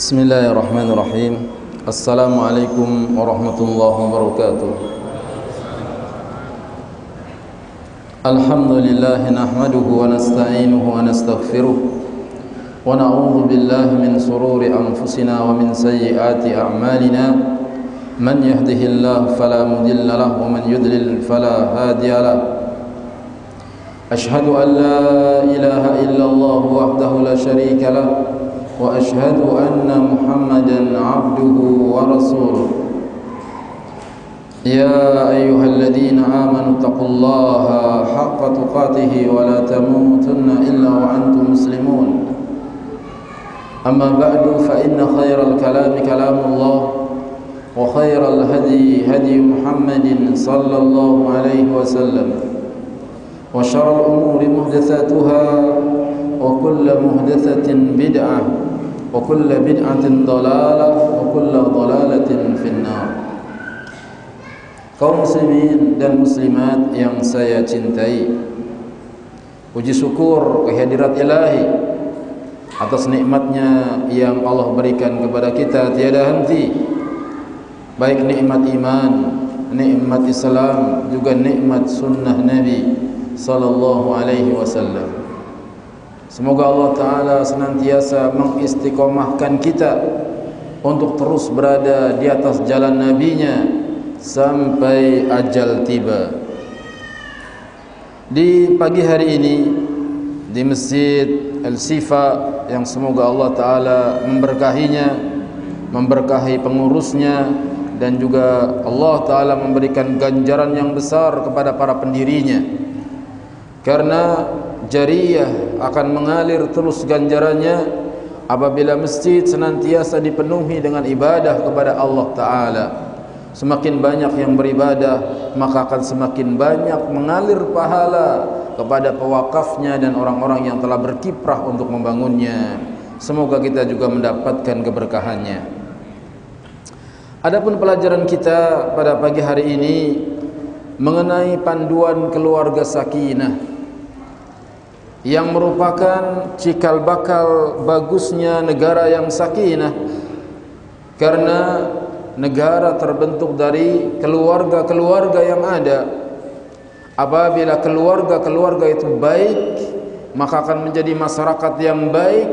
Bismillahirrahmanirrahim. Assalamualaikum warahmatullahi wabarakatuh. Alhamdulillah nahmaduhu wa nasta'inuhu wa nastaghfiruh wa na'udzu billahi min shururi anfusina wa min sayyiati a'malina. Man yahdihillahu fala mudilla lahu wa man yudlil fala hadiya lahu. Ashhadu an la ilaha illallah wahdahu la syarika lahu wa ashhadu anna Muhammadan abduhu wa rasuluh. Ya ayyuhalladzina amanu taqullaha haqqa tuqatih wa la tamutunna illa wa antum muslimun. Amma ba'du fa inna khairal kalami kalamullah wa khairal hadi hadi Muhammadin sallallahu alaihi wasallam. Wa syarrul umuri muhdatsatuha wa kullu muhdatsatin bid'ah wa kullu bid'atin dhalalah wa kullu dhalalatin finnar. Kaum muslimin dan muslimat yang saya cintai, puji syukur kehadirat Ilahi atas nikmatnya yang Allah berikan kepada kita tiada henti, baik nikmat iman, nikmat Islam, juga nikmat sunnah Nabi sallallahu alaihi wasallam. Semoga Allah Ta'ala senantiasa mengistiqomahkan kita untuk terus berada di atas jalan Nabi-Nya sampai ajal tiba. Di pagi hari ini di Masjid Al-Sifa yang semoga Allah Ta'ala memberkahinya, memberkahi pengurusnya, dan juga Allah Ta'ala memberikan ganjaran yang besar kepada para pendirinya, karena jariyah akan mengalir terus ganjarannya apabila masjid senantiasa dipenuhi dengan ibadah kepada Allah Ta'ala. Semakin banyak yang beribadah, maka akan semakin banyak mengalir pahala kepada pewakafnya dan orang-orang yang telah berkiprah untuk membangunnya. Semoga kita juga mendapatkan keberkahannya. Adapun pelajaran kita pada pagi hari ini mengenai panduan keluarga sakinah, yang merupakan cikal bakal bagusnya negara yang sakinah, karena negara terbentuk dari keluarga-keluarga yang ada. Apabila keluarga-keluarga itu baik, maka akan menjadi masyarakat yang baik.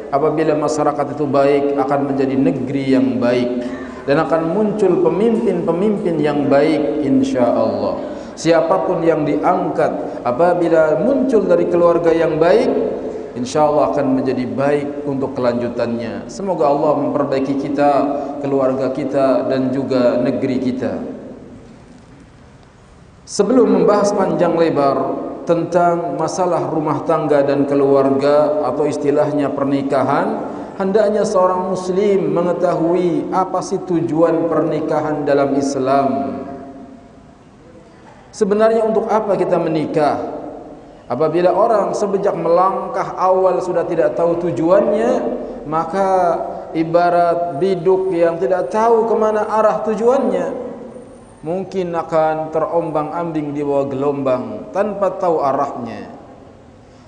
Apabila masyarakat itu baik, akan menjadi negeri yang baik, dan akan muncul pemimpin-pemimpin yang baik insyaallah. Siapapun yang diangkat apabila muncul dari keluarga yang baik, insyaallah akan menjadi baik untuk kelanjutannya. Semoga Allah memperbaiki kita, keluarga kita, dan juga negeri kita. Sebelum membahas panjang lebar tentang masalah rumah tangga dan keluarga, atau istilahnya pernikahan, hendaknya seorang muslim mengetahui apa sih tujuan pernikahan dalam Islam. Sebenarnya untuk apa kita menikah? Apabila orang sejak melangkah awal sudah tidak tahu tujuannya, maka ibarat biduk yang tidak tahu kemana arah tujuannya, mungkin akan terombang-ambing di bawah gelombang tanpa tahu arahnya.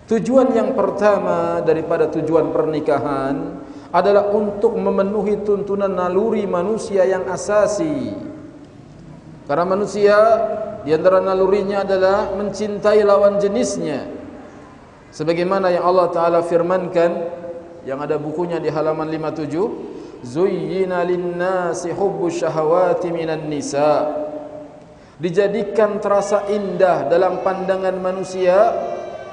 Tujuan yang pertama daripada tujuan pernikahan adalah untuk memenuhi tuntunan naluri manusia yang asasi. Karena manusia di antara nalurinya adalah mencintai lawan jenisnya, sebagaimana yang Allah Ta'ala firmankan, yang ada bukunya di halaman 57, Zuyyina linnasi hubbus syahawati minan nisa. Dijadikan terasa indah dalam pandangan manusia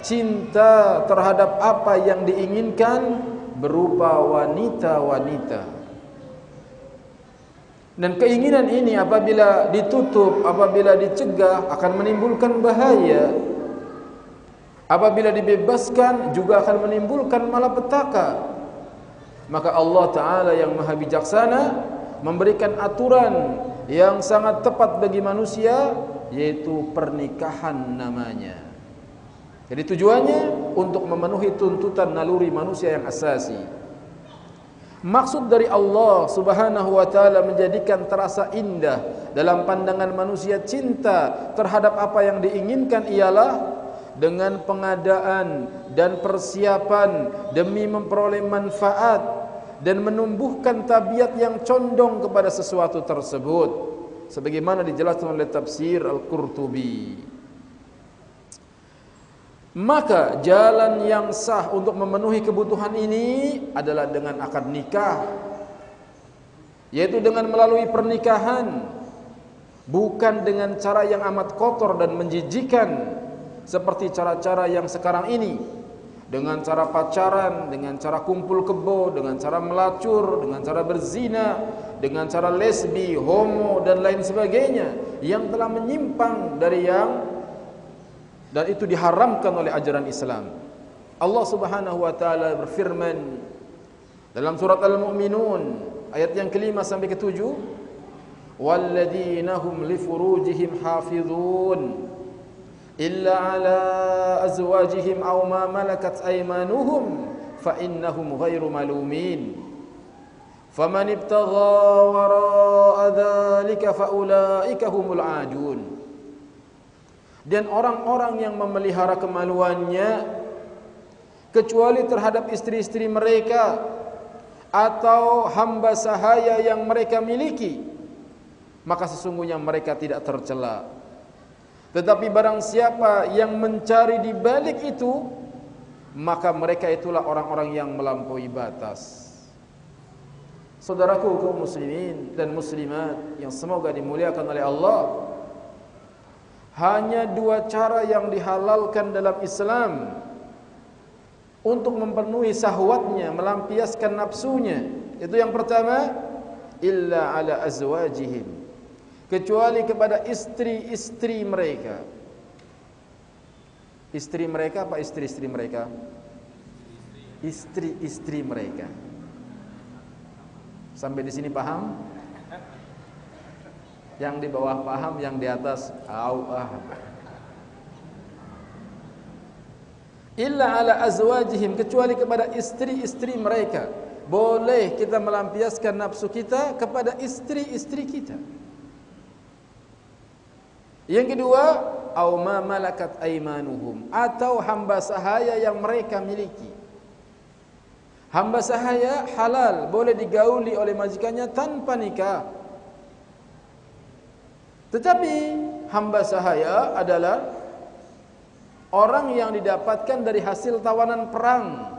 cinta terhadap apa yang diinginkan berupa wanita-wanita. Dan keinginan ini apabila ditutup, apabila dicegah, akan menimbulkan bahaya. Apabila dibebaskan juga akan menimbulkan malapetaka. Maka Allah Ta'ala yang maha bijaksana memberikan aturan yang sangat tepat bagi manusia, yaitu pernikahan namanya. Jadi tujuannya untuk memenuhi tuntutan naluri manusia yang asasi. Maksud dari Allah Subhanahu wa Ta'ala menjadikan terasa indah dalam pandangan manusia cinta terhadap apa yang diinginkan ialah dengan pengadaan dan persiapan demi memperoleh manfaat dan menumbuhkan tabiat yang condong kepada sesuatu tersebut, sebagaimana dijelaskan oleh tafsir Al-Qurtubi. Maka jalan yang sah untuk memenuhi kebutuhan ini adalah dengan akad nikah, yaitu dengan melalui pernikahan, bukan dengan cara yang amat kotor dan menjijikan seperti cara-cara yang sekarang ini, dengan cara pacaran, dengan cara kumpul kebo, dengan cara melacur, dengan cara berzina, dengan cara lesbi, homo dan lain sebagainya yang telah menyimpang dari yang, dan itu diharamkan oleh ajaran Islam. Allah Subhanahu wa taala berfirman dalam surat Al-Mu'minun ayat yang ke-5 sampai ke-7, walladzina hum li furujihim hafizun illa ala azwajihim aw ma malakat aymanuhum fa innahum ghairu malumin faman ibtagha wara'a dzalika fa ulaika humul aadun. Dan orang-orang yang memelihara kemaluannya kecuali terhadap istri-istri mereka atau hamba sahaya yang mereka miliki, maka sesungguhnya mereka tidak tercela. Tetapi barang siapa yang mencari di balik itu, maka mereka itulah orang-orang yang melampaui batas. Saudaraku kaum muslimin dan muslimat yang semoga dimuliakan oleh Allah, hanya dua cara yang dihalalkan dalam Islam untuk memenuhi syahwatnya, melampiaskan nafsunya. Itu yang pertama, illa ala azwajihim, kecuali kepada istri-istri mereka. Istri mereka apa istri-istri mereka? Istri-istri mereka. Sampai di sini paham? Yang di bawah paham, yang di atas illa ala azwajihim, kecuali kepada istri-istri mereka. Boleh kita melampiaskan nafsu kita kepada istri-istri kita. Yang kedua, au ma malakat aymanuhum, atau hamba sahaya yang mereka miliki. Hamba sahaya halal, boleh digauli oleh majikannya tanpa nikah. Tetapi hamba sahaya adalah orang yang didapatkan dari hasil tawanan perang.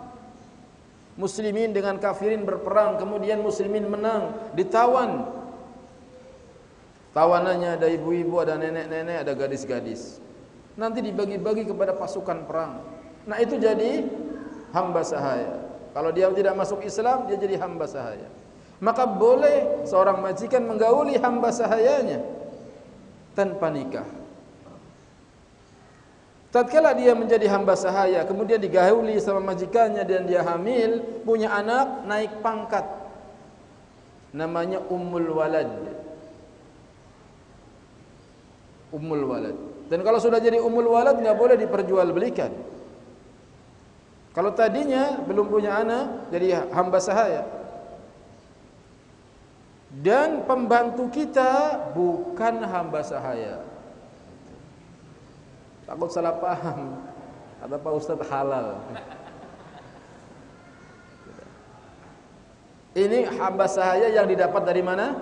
Muslimin dengan kafirin berperang, kemudian muslimin menang, ditawan. Tawanannya ada ibu-ibu, ada nenek-nenek, ada gadis-gadis. Nanti dibagi-bagi kepada pasukan perang. Nah, itu jadi hamba sahaya. Kalau dia tidak masuk Islam, dia jadi hamba sahaya. Maka boleh seorang majikan menggauli hamba sahayanya tanpa nikah. Tatkala dia menjadi hamba sahaya, kemudian digauli sama majikannya dan dia hamil, punya anak, naik pangkat. Namanya ummul walad. Ummul walad. Dan kalau sudah jadi ummul walad, nggak boleh diperjualbelikan. Kalau tadinya belum punya anak, jadi hamba sahaya. Dan pembantu kita bukan hamba sahaya. Takut salah paham. Kata Pak Ustadz halal. Ini hamba sahaya yang didapat dari mana?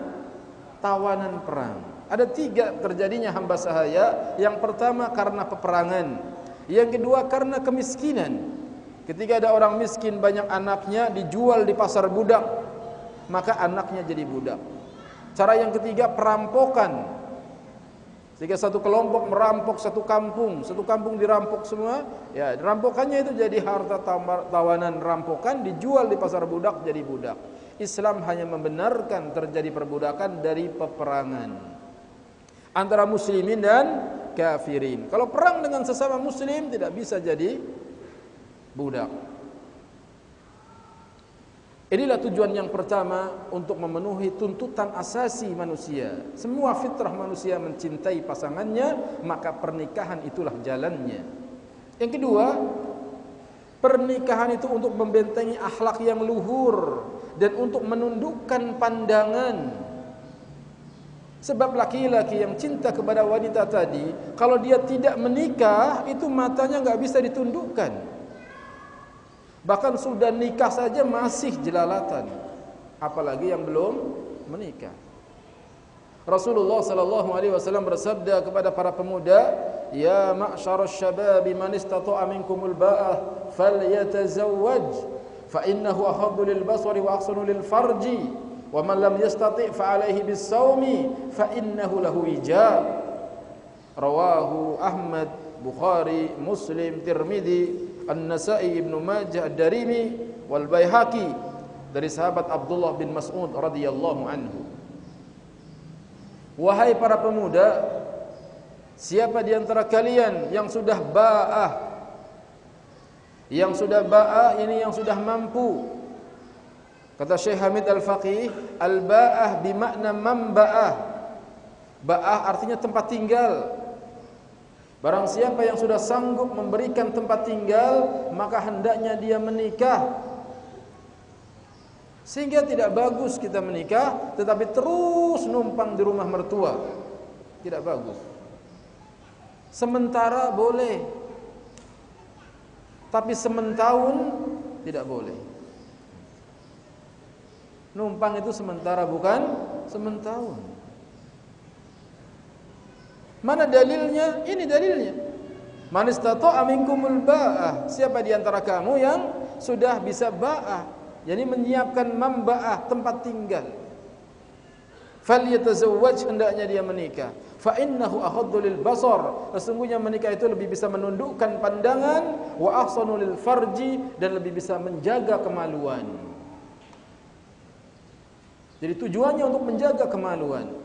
Tawanan perang. Ada 3 terjadinya hamba sahaya. Yang pertama karena peperangan. Yang kedua karena kemiskinan. Ketika ada orang miskin banyak anaknya, dijual di pasar budak, maka anaknya jadi budak. Cara yang ketiga perampokan. Jika satu kelompok merampok satu kampung dirampok semua, ya rampokannya itu jadi harta tawanan rampokan, dijual di pasar budak jadi budak. Islam hanya membenarkan terjadi perbudakan dari peperangan antara muslimin dan kafirin. Kalau perang dengan sesama muslim tidak bisa jadi budak. Inilah tujuan yang pertama untuk memenuhi tuntutan asasi manusia. Semua fitrah manusia mencintai pasangannya, maka pernikahan itulah jalannya. Yang kedua, pernikahan itu untuk membentengi akhlak yang luhur dan untuk menundukkan pandangan. Sebab laki-laki yang cinta kepada wanita tadi, kalau dia tidak menikah, itu matanya nggak bisa ditundukkan. Bahkan sudah nikah saja masih jelalatan, apalagi yang belum menikah. Rasulullah sallallahu alaihi wasallam bersabda kepada para pemuda, "Ya ma'syarasy syababi man istata'a minkumul ba'ah falyatazawwaj fa innahu aghaddu lil basari wa ahsanu lil farji wa man lam yastati' fa 'alaihi bis shaumi fa innahu lahu wija." Rawahu Ahmad, Bukhari, Muslim, Tirmidzi, An-Nasa'i, Ibnu Majah, Ad-Darimi wal Baihaqi dari sahabat Abdullah bin Mas'ud radhiyallahu anhu. Wahai para pemuda, siapa di antara kalian yang sudah ba'ah? Yang sudah ba'ah ini yang sudah mampu. Kata Syekh Hamid Al-Faqih, al-ba'ah bimakna mamba'ah. Ba'ah artinya tempat tinggal. Barang siapa yang sudah sanggup memberikan tempat tinggal, maka hendaknya dia menikah. Sehingga tidak bagus kita menikah tetapi terus numpang di rumah mertua. Tidak bagus. Sementara boleh, tapi sementahun tidak boleh. Numpang itu sementara, bukan sementahun. Mana dalilnya? Ini dalilnya. Man istata'a minkumul ba'ah. Siapa di antara kamu yang sudah bisa ba'ah, yakni menyiapkan mamba'ah, tempat tinggal. Falyatazawwaj, hendaknya dia menikah. Fa innahu aghaddu lil basar. Sesungguhnya menikah itu lebih bisa menundukkan pandangan, wa ahsanu lil farji, dan lebih bisa menjaga kemaluan. Jadi tujuannya untuk menjaga kemaluan.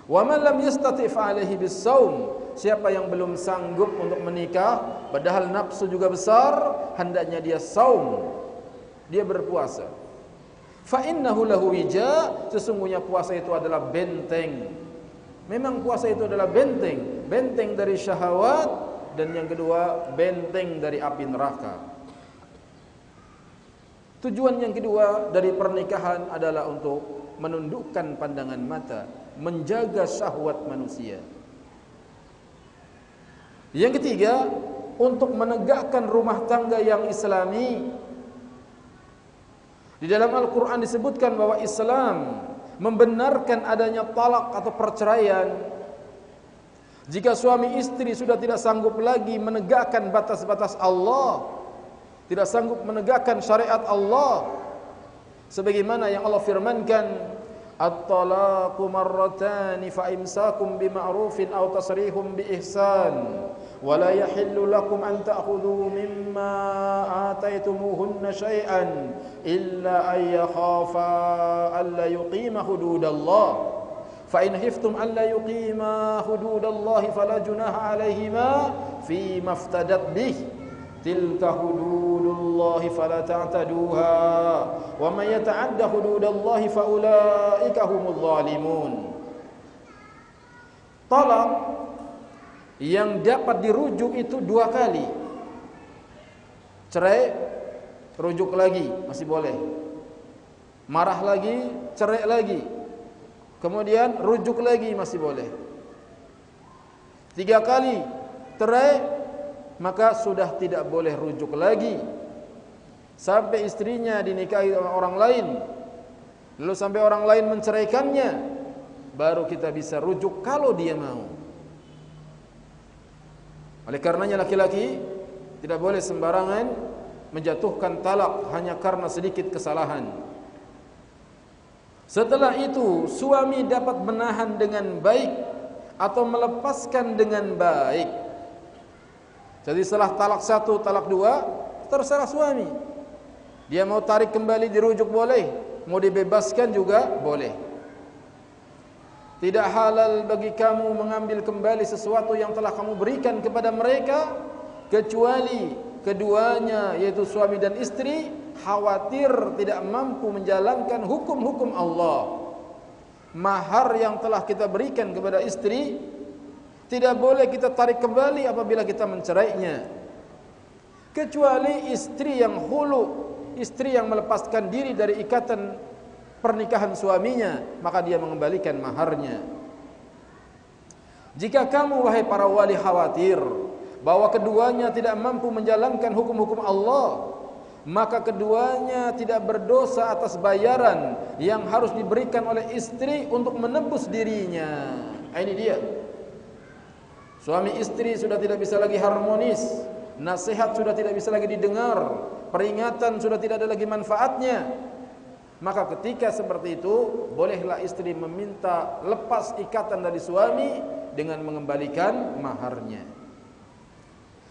Wa man lam yastati' fa 'alaihi bis-shaum. Siapa yang belum sanggup untuk menikah, padahal nafsu juga besar, hendaknya dia saum. Dia berpuasa. Fa innahu lahu wija, sesungguhnya puasa itu adalah benteng. Memang puasa itu adalah benteng, benteng dari syahwat, dan yang kedua benteng dari api neraka. Tujuan yang kedua dari pernikahan adalah untuk menundukkan pandangan mata, menjaga syahwat manusia. Yang ketiga, untuk menegakkan rumah tangga yang islami. Di dalam Al-Quran disebutkan bahwa Islam membenarkan adanya talak atau perceraian jika suami istri sudah tidak sanggup lagi menegakkan batas-batas Allah, tidak sanggup menegakkan syariat Allah, sebagaimana yang Allah firmankan, at-talaqu marratani fa imsakum bima'rufin aw tasrihum bi ihsan wa la yahillu lakum an ta'khudhu mimma ataytumuhunna shay'an illa an yakhafa alla yuqima hududallah fa in khiftum alla yuqima hududallahi fala junaha 'alayhima fi maftadat bih tilka hududullahi fala ta'taduha wa man yata'adda hududallahi fa ulaika humudz zalimun. Talak yang dapat dirujuk itu 2 kali. Cerai, rujuk lagi, masih boleh. Marah lagi, cerai lagi. Kemudian rujuk lagi, masih boleh. 3 kali cerai, maka sudah tidak boleh rujuk lagi. Sampai istrinya dinikahi oleh orang lain, lalu sampai orang lain menceraikannya, baru kita bisa rujuk kalau dia mau. Oleh karenanya laki-laki tidak boleh sembarangan menjatuhkan talak hanya karena sedikit kesalahan. Setelah itu suami dapat menahan dengan baik atau melepaskan dengan baik. Jadi setelah talak 1, talak 2, terserah suami. Dia mau tarik kembali, dirujuk boleh, mau dibebaskan juga boleh. Tidak halal bagi kamu mengambil kembali sesuatu yang telah kamu berikan kepada mereka, kecuali keduanya, yaitu suami dan istri, khawatir tidak mampu menjalankan hukum-hukum Allah. Mahar yang telah kita berikan kepada istri tidak boleh kita tarik kembali apabila kita mencerainya, kecuali istri yang hulu, istri yang melepaskan diri dari ikatan pernikahan suaminya, maka dia mengembalikan maharnya. Jika kamu wahai para wali khawatir bahwa keduanya tidak mampu menjalankan hukum-hukum Allah, maka keduanya tidak berdosa atas bayaran yang harus diberikan oleh istri untuk menebus dirinya. Ini dia. Suami istri sudah tidak bisa lagi harmonis, nasihat sudah tidak bisa lagi didengar, peringatan sudah tidak ada lagi manfaatnya. Maka ketika seperti itu, bolehlah istri meminta lepas ikatan dari suami dengan mengembalikan maharnya.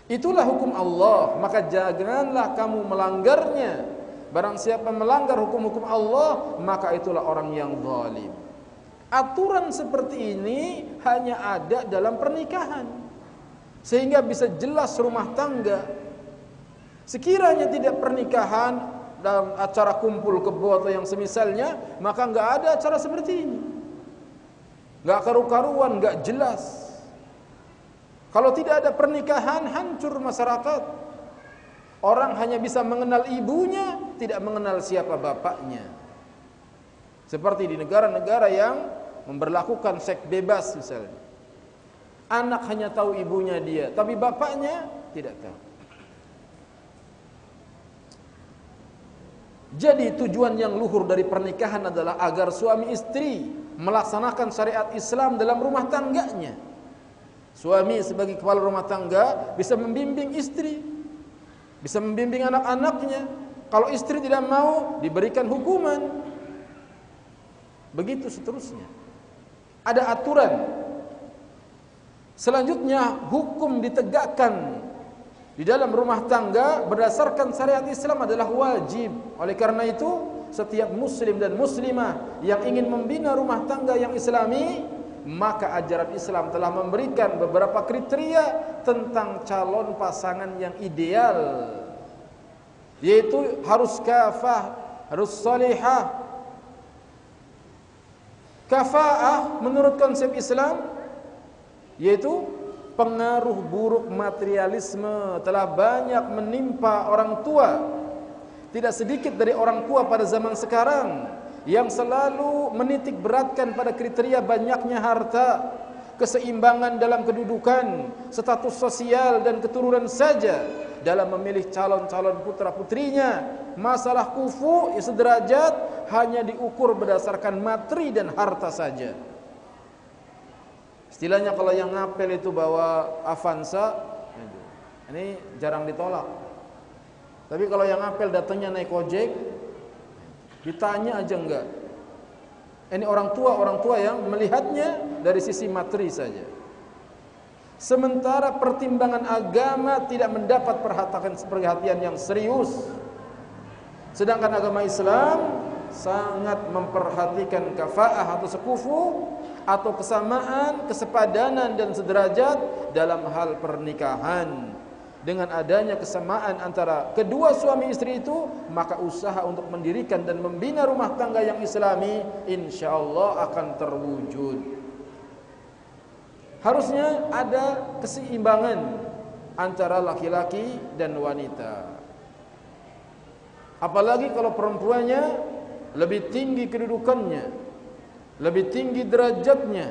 Itulah hukum Allah, maka janganlah kamu melanggarnya. Barang siapa melanggar hukum-hukum Allah, maka itulah orang yang zalim. Aturan seperti ini hanya ada dalam pernikahan, sehingga bisa jelas rumah tangga. Sekiranya tidak pernikahan, dalam acara kumpul kebo atau yang semisalnya, maka enggak ada acara seperti ini. Enggak karu-karuan, enggak jelas. Kalau tidak ada pernikahan, hancur masyarakat. Orang hanya bisa mengenal ibunya, tidak mengenal siapa bapaknya. Seperti di negara-negara yang memberlakukan seks bebas misalnya. Anak hanya tahu ibunya dia, tapi bapaknya tidak tahu. Jadi tujuan yang luhur dari pernikahan adalah agar suami istri melaksanakan syariat Islam dalam rumah tangganya. Suami sebagai kepala rumah tangga bisa membimbing istri, bisa membimbing anak-anaknya. Kalau istri tidak mau, diberikan hukuman. Begitu seterusnya. Ada aturan. Selanjutnya hukum ditegakkan di dalam rumah tangga berdasarkan syariat Islam adalah wajib. Oleh karena itu, setiap muslim dan muslimah yang ingin membina rumah tangga yang islami, maka ajaran Islam telah memberikan beberapa kriteria tentang calon pasangan yang ideal, yaitu harus kafah, harus salihah. Kafa'ah menurut konsep Islam yaitu pengaruh buruk materialisme telah banyak menimpa orang tua. Tidak sedikit dari orang tua pada zaman sekarang yang selalu menitik beratkan pada kriteria banyaknya harta, keseimbangan dalam kedudukan, status sosial dan keturunan saja dalam memilih calon-calon putra-putrinya. Masalah kufu sederajat hanya diukur berdasarkan materi dan harta saja. Istilahnya kalau yang ngapel itu bawa Avanza, ini jarang ditolak. Tapi kalau yang ngapel datangnya naik ojek, ditanya aja enggak. Ini orang tua yang melihatnya dari sisi materi saja. Sementara pertimbangan agama tidak mendapat perhatian yang serius. Sedangkan agama Islam sangat memperhatikan kafa'ah atau sekufu atau kesamaan, kesepadanan dan sederajat dalam hal pernikahan. Dengan adanya kesamaan antara kedua suami istri itu, maka usaha untuk mendirikan dan membina rumah tangga yang islami insyaallah akan terwujud. Harusnya ada keseimbangan antara laki-laki dan wanita. Apalagi kalau perempuannya lebih tinggi kedudukannya, lebih tinggi derajatnya,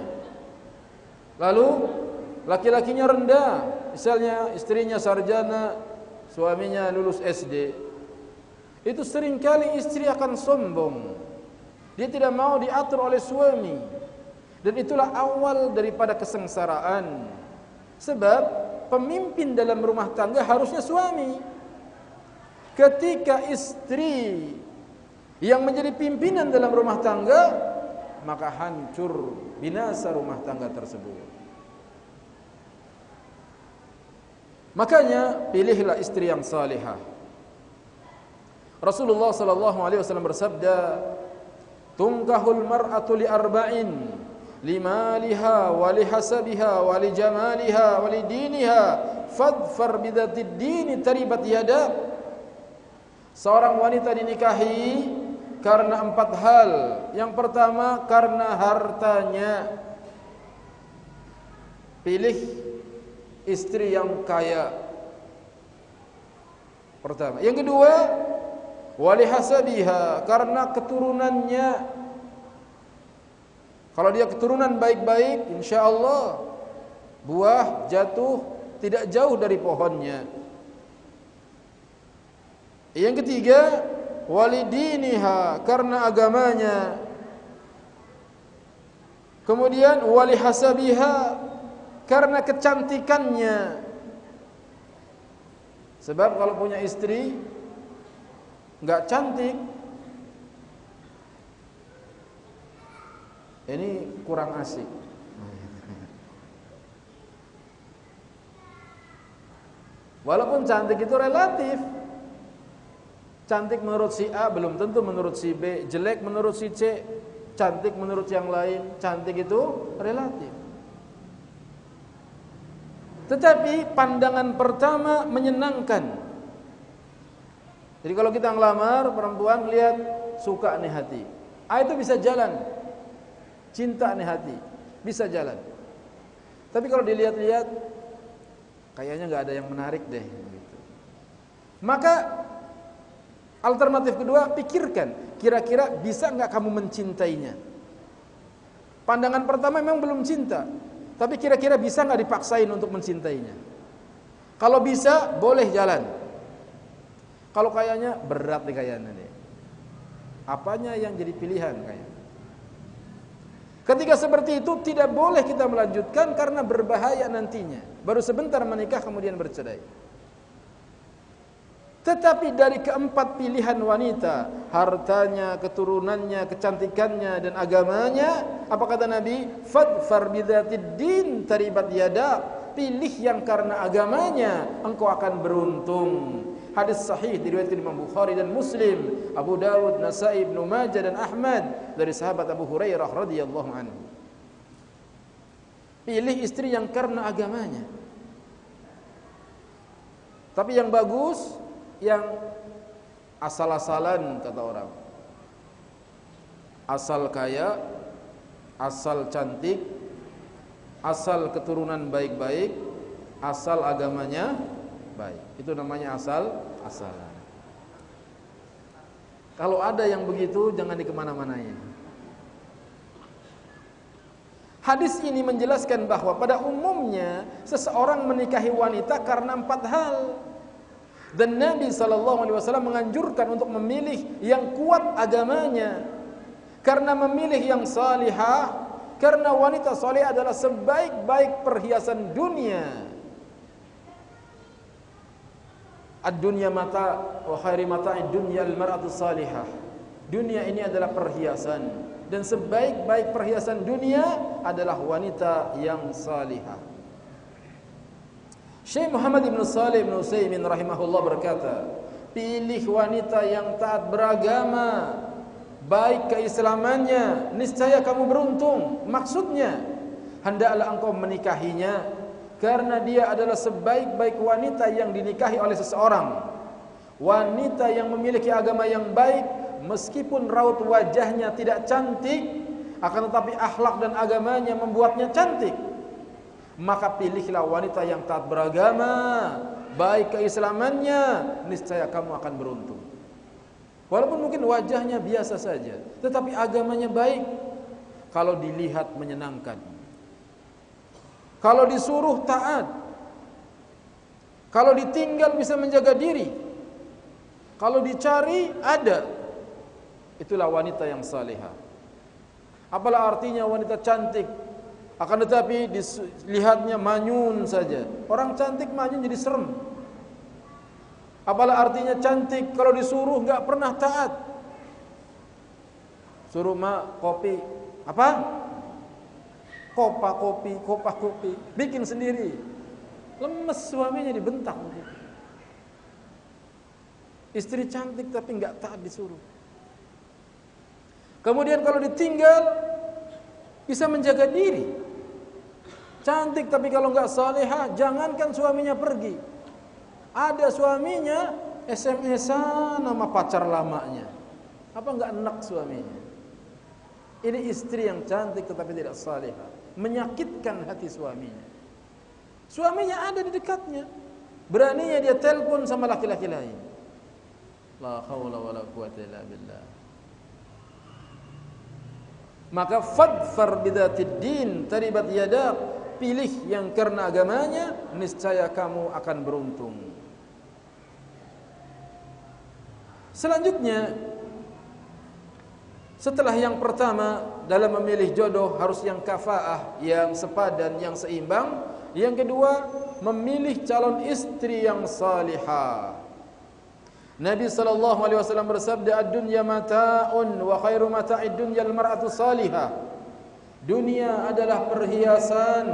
lalu laki-lakinya rendah. Misalnya istrinya sarjana, suaminya lulus SD. Itu seringkali istri akan sombong. Dia tidak mau diatur oleh suami. Dan itulah awal daripada kesengsaraan. Sebab pemimpin dalam rumah tangga harusnya suami. Ketika istri yang menjadi pimpinan dalam rumah tangga, maka hancur, binasa rumah tangga tersebut. Makanya pilihlah istri yang salihah. Rasulullah sallallahu alaihi wasallam bersabda, "Tunkahul mar'atu li arba'in, limaliha wa lihasabiha wa li jamaliha wa li diniha, fadfar bidzatid dini taribat yadak." Seorang wanita dinikahi karena 4 hal. Yang pertama karena hartanya. Pilih istri yang kaya. Pertama. Yang kedua, walihasabiha, karena keturunannya. Kalau dia keturunan baik-baik, insyaallah buah jatuh tidak jauh dari pohonnya. Yang ketiga, walidiniha, karena agamanya. Kemudian walihasabiha, karena kecantikannya. Sebab kalau punya istri enggak cantik, ini kurang asik. Walaupun cantik itu relatif. Cantik menurut si A belum tentu menurut si B, jelek menurut si C, cantik menurut yang lain. Cantik itu relatif. Tetapi pandangan pertama menyenangkan. Jadi kalau kita ngelamar perempuan, lihat suka nih hati, itu bisa jalan. Cinta nih hati, bisa jalan. Tapi kalau dilihat-lihat, kayaknya nggak ada yang menarik deh. Gitu. Maka alternatif kedua, pikirkan, kira-kira bisa nggak kamu mencintainya? Pandangan pertama memang belum cinta, tapi kira-kira bisa nggak dipaksain untuk mencintainya? Kalau bisa, boleh jalan. Kalau kayaknya berat nih kayaknya nih. Apanya yang jadi pilihan kayaknya? Ketika seperti itu tidak boleh kita melanjutkan karena berbahaya nantinya. Baru sebentar menikah kemudian bercerai. Tetapi dari keempat pilihan wanita, hartanya, keturunannya, kecantikannya dan agamanya, apa kata Nabi? Fadfar bidzatid din taribat yadak. Pilih yang karena agamanya engkau akan beruntung. Hadis sahih diriwayatkan Imam Bukhari dan Muslim, Abu Dawud, Nasai, Ibnu Majah dan Ahmad dari sahabat Abu Hurairah radhiyallahu anhu. Pilih istri yang karena agamanya. Tapi yang bagus, yang asal-asalan kata orang. Asal kaya, asal cantik, asal keturunan baik-baik, asal agamanya baik. Itu namanya asal-asalan. Kalau ada yang begitu, jangan dikemana-manain. Hadis ini menjelaskan bahwa pada umumnya seseorang menikahi wanita karena 4 hal. Dan Nabi SAW menganjurkan untuk memilih yang kuat agamanya. Karena memilih yang salihah, karena wanita salihah adalah sebaik-baik perhiasan dunia. Ad-dunya mata wa khairi mata'id dunya al-mar'atu salihah. Dunia ini adalah perhiasan, dan sebaik-baik perhiasan dunia adalah wanita yang salihah. Syekh Muhammad ibn Salih ibn Utsaimin rahimahullah berkata, pilih wanita yang taat beragama, baik keislamannya, niscaya kamu beruntung. Maksudnya, hendaklah engkau menikahinya karena dia adalah sebaik-baik wanita yang dinikahi oleh seseorang. Wanita yang memiliki agama yang baik, meskipun raut wajahnya tidak cantik, akan tetapi akhlak dan agamanya membuatnya cantik. Maka pilihlah wanita yang taat beragama, baik keislamannya, niscaya kamu akan beruntung. Walaupun mungkin wajahnya biasa saja, tetapi agamanya baik, kalau dilihat menyenangkan. Kalau disuruh taat, kalau ditinggal bisa menjaga diri, kalau dicari ada. Itulah wanita yang salihah. Apalah artinya wanita cantik, akan tetapi dilihatnya manyun saja. Orang cantik manyun jadi serem. Apalah artinya cantik kalau disuruh enggak pernah taat. Suruh kopi, apa? Kopa kopi, bikin sendiri. Lemes suaminya dibentak. Istri cantik tapi enggak taat disuruh. Kemudian kalau ditinggal bisa menjaga diri. Cantik tapi kalau enggak salehah, jangankan suaminya pergi. Ada suaminya SMS-an nama pacar lamanya. Apa enggak enak suaminya? Ini istri yang cantik tetapi tidak salehah, menyakitkan hati suaminya. Suaminya ada di dekatnya, beraninya dia telepon sama laki-laki lain. La haula wala quwwata illa billah. Maka fadfar bidzatid din taribat yadak, pilih yang karena agamanya, niscaya kamu akan beruntung. Selanjutnya, setelah yang pertama dalam memilih jodoh harus yang kafaah, yang sepadan, yang seimbang. Yang kedua, memilih calon istri yang salihah. Nabi SAW bersabda, "Ad-dunya mata'un wa khairu mata'id dunya al-mar'atu salihah." Dunia adalah perhiasan,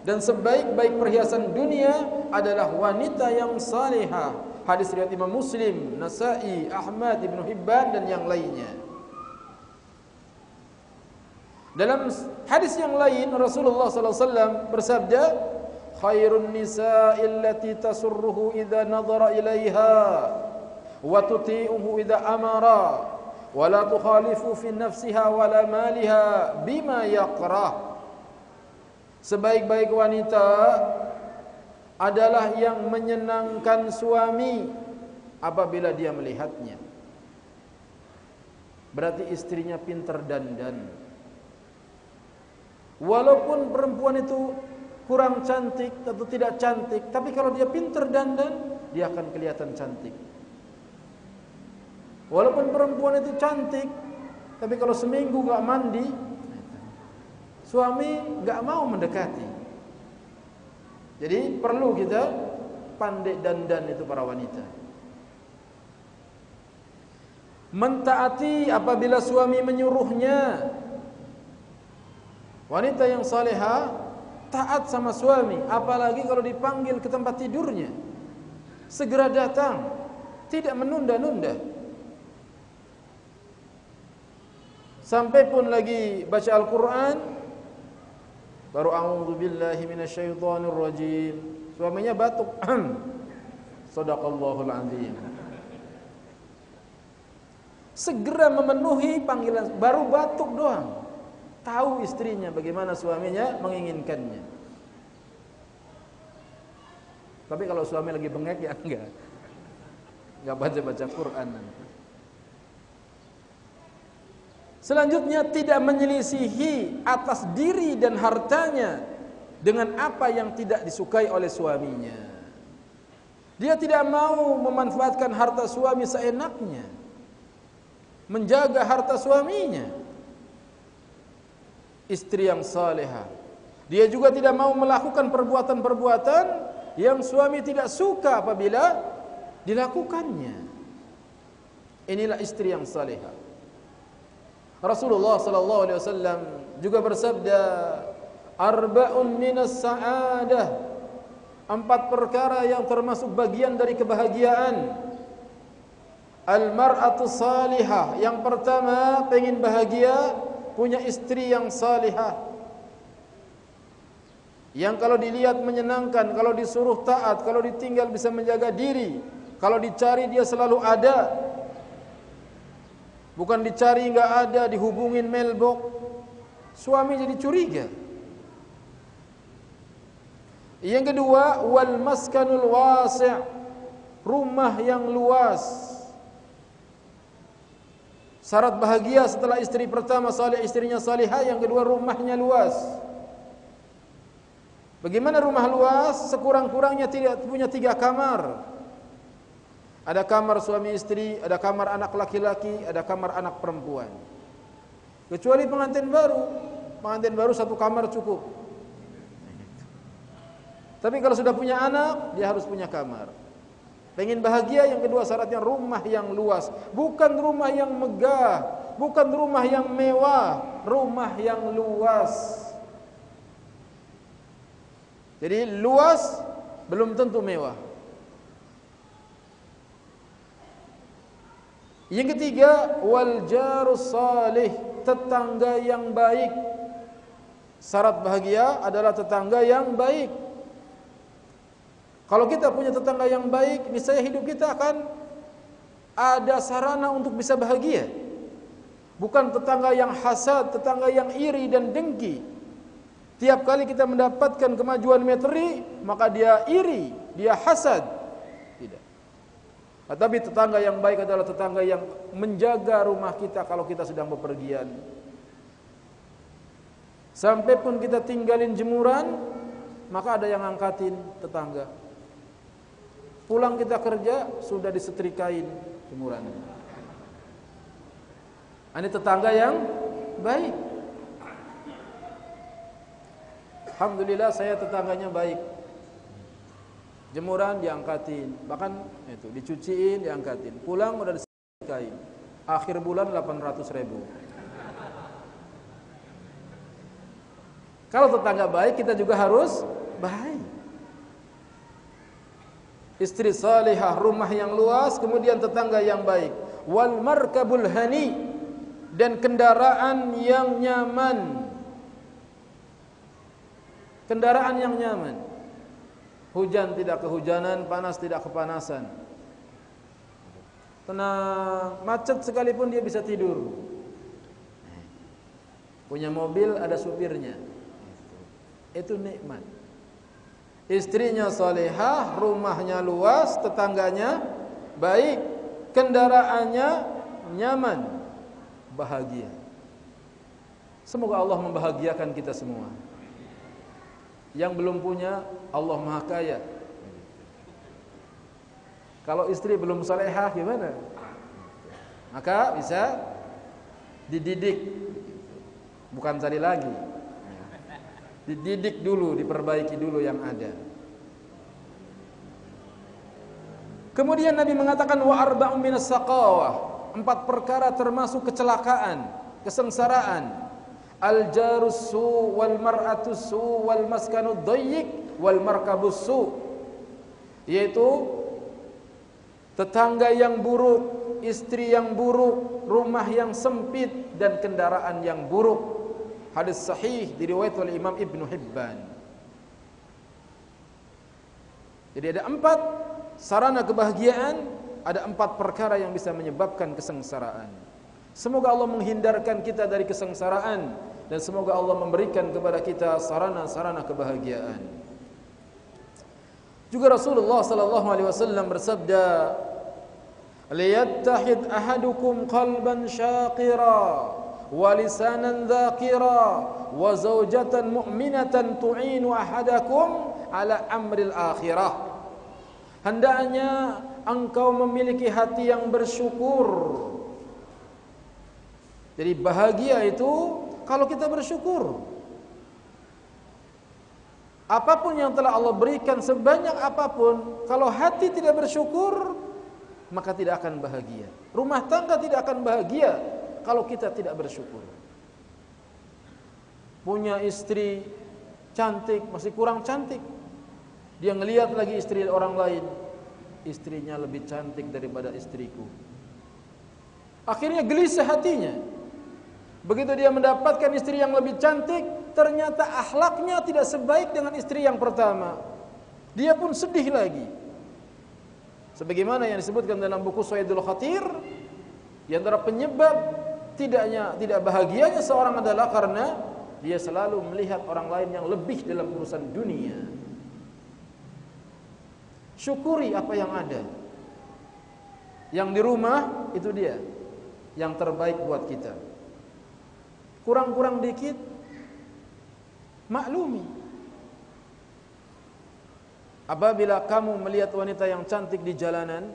dan sebaik-baik perhiasan dunia adalah wanita yang salihah. Hadis riwayat Imam Muslim, Nasa'i, Ahmad, Ibnu Hibban dan yang lainnya. Dalam hadis yang lain Rasulullah SAW bersabda, "Khairun nisa'i allati tasurruhu idza nadhara ilaiha wa tuti'uhu idza amara wa la tukhalifu fi nafsiha wa la maliha bima yakrah." Sebaik-baik wanita adalah yang menyenangkan suami apabila dia melihatnya. Berarti istrinya pintar dandan. Walaupun perempuan itu kurang cantik atau tidak cantik, tapi kalau dia pintar dandan, dia akan kelihatan cantik. Walaupun perempuan itu cantik, tapi kalau seminggu gak mandi, suami gak mau mendekati. Jadi perlu kita pandai dandan itu para wanita. Mentaati apabila suami menyuruhnya. Wanita yang salehah taat sama suami, apalagi kalau dipanggil ke tempat tidurnya, segera datang, tidak menunda-nunda. Sampai pun lagi baca Al-Quran, baru a'udzubillahi minasyaitonir rajim, suaminya batuk. Shadaqallahul azim. Segera memenuhi panggilan, baru batuk doang. Tahu istrinya bagaimana suaminya menginginkannya. Tapi kalau suami lagi bengek ya enggak baca-baca Quran. Selanjutnya, tidak menyelisihi atas diri dan hartanya dengan apa yang tidak disukai oleh suaminya. Dia tidak mau memanfaatkan harta suami seenaknya, menjaga harta suaminya. Istri yang salehah, dia juga tidak mau melakukan perbuatan-perbuatan yang suami tidak suka apabila dilakukannya. Inilah istri yang salehah. Rasulullah sallallahu alaihi wasallam juga bersabda, "Arba'un minas sa'adah." 4 perkara yang termasuk bagian dari kebahagiaan. Al-mar'atu salihah. Yang pertama, pengen bahagia, punya istri yang salihah, yang kalau dilihat menyenangkan, kalau disuruh taat, kalau ditinggal bisa menjaga diri, kalau dicari dia selalu ada, bukan dicari enggak ada, dihubungin mailbox, suami jadi curiga. Yang kedua, wal maskanul wasi', rumah yang luas. Syarat bahagia setelah istri pertama salih, istrinya salihah, yang kedua rumahnya luas. Bagaimana rumah luas? Sekurang-kurangnya tidak punya 3 kamar. Ada kamar suami istri, ada kamar anak laki-laki, ada kamar anak perempuan. Kecuali pengantin baru 1 kamar cukup. Tapi kalau sudah punya anak, dia harus punya kamar. Pengen bahagia, yang kedua syaratnya rumah yang luas. Bukan rumah yang megah, bukan rumah yang mewah, rumah yang luas. Jadi luas belum tentu mewah. Yang ketiga, wal jarus salih, tetangga yang baik. Syarat bahagia adalah tetangga yang baik. Kalau kita punya tetangga yang baik, niscaya hidup kita akan ada sarana untuk bisa bahagia. Bukan tetangga yang hasad, tetangga yang iri dan dengki. Tiap kali kita mendapatkan kemajuan materi, maka dia iri, dia hasad. Tidak. Tetapi tetangga yang baik adalah tetangga yang menjaga rumah kita kalau kita sedang bepergian. Sampai pun kita tinggalin jemuran, maka ada yang angkatin tetangga. Pulang kita kerja, sudah disetrikain jemuran. Ini tetangga yang baik. Alhamdulillah saya tetangganya baik. Jemuran diangkatin, bahkan itu dicuciin, diangkatin. Pulang udah disikain. Akhir bulan 800.000. Kalau tetangga baik, kita juga harus baik. Istri salihah, rumah yang luas, kemudian tetangga yang baik. Wal markabul hani, dan kendaraan yang nyaman. Kendaraan yang nyaman. Hujan tidak kehujanan, panas tidak kepanasan. Tenang, macet sekalipun dia bisa tidur. Punya mobil ada supirnya. Itu nikmat. Istrinya salihah, rumahnya luas, tetangganya baik, kendaraannya nyaman, bahagia. Semoga Allah membahagiakan kita semua. Yang belum punya, Allah Maha Kaya. Kalau istri belum salihah gimana? Maka bisa dididik, bukan cari lagi. Dididik dulu, diperbaiki dulu yang ada. Kemudian Nabi mengatakan wa arba'un minas saqawah, 4 perkara termasuk kecelakaan, kesengsaraan. Al-jarus su wal mar'atus su wal maskanud dayyiq wal markabus su, yaitu tetangga yang buruk, istri yang buruk, rumah yang sempit, dan kendaraan yang buruk. Hadis sahih diriwayatkan oleh Imam Ibnu Hibban. Jadi ada 4 sarana kebahagiaan, ada 4 perkara yang bisa menyebabkan kesengsaraan. Semoga Allah menghindarkan kita dari kesengsaraan, dan semoga Allah memberikan kepada kita sarana-sarana kebahagiaan. Juga Rasulullah sallallahu alaihi wasallam bersabda, "Liyattahid ahadukum qalban syaqira wa lisanan dzakira wa zawjatan mu'minatan tu'inu ahadakum ala amril akhirah." Hendaknya engkau memiliki hati yang bersyukur. Jadi bahagia itu kalau kita bersyukur. Apapun yang telah Allah berikan, sebanyak apapun, kalau hati tidak bersyukur, maka tidak akan bahagia. Rumah tangga tidak akan bahagia kalau kita tidak bersyukur. Punya istri cantik, masih kurang cantik, dia ngelihat lagi istri orang lain, istrinya lebih cantik daripada istriku. Akhirnya gelisah hatinya. Begitu dia mendapatkan istri yang lebih cantik, ternyata akhlaknya tidak sebaik dengan istri yang pertama. Dia pun sedih lagi. Sebagaimana yang disebutkan dalam buku Sayyidul Khatir, di antara penyebab tidak bahagianya seorang adalah karena dia selalu melihat orang lain yang lebih dalam urusan dunia. Syukuri apa yang ada. Yang di rumah itu dia yang terbaik buat kita. Kurang-kurang dikit, maklumi. Apabila kamu melihat wanita yang cantik di jalanan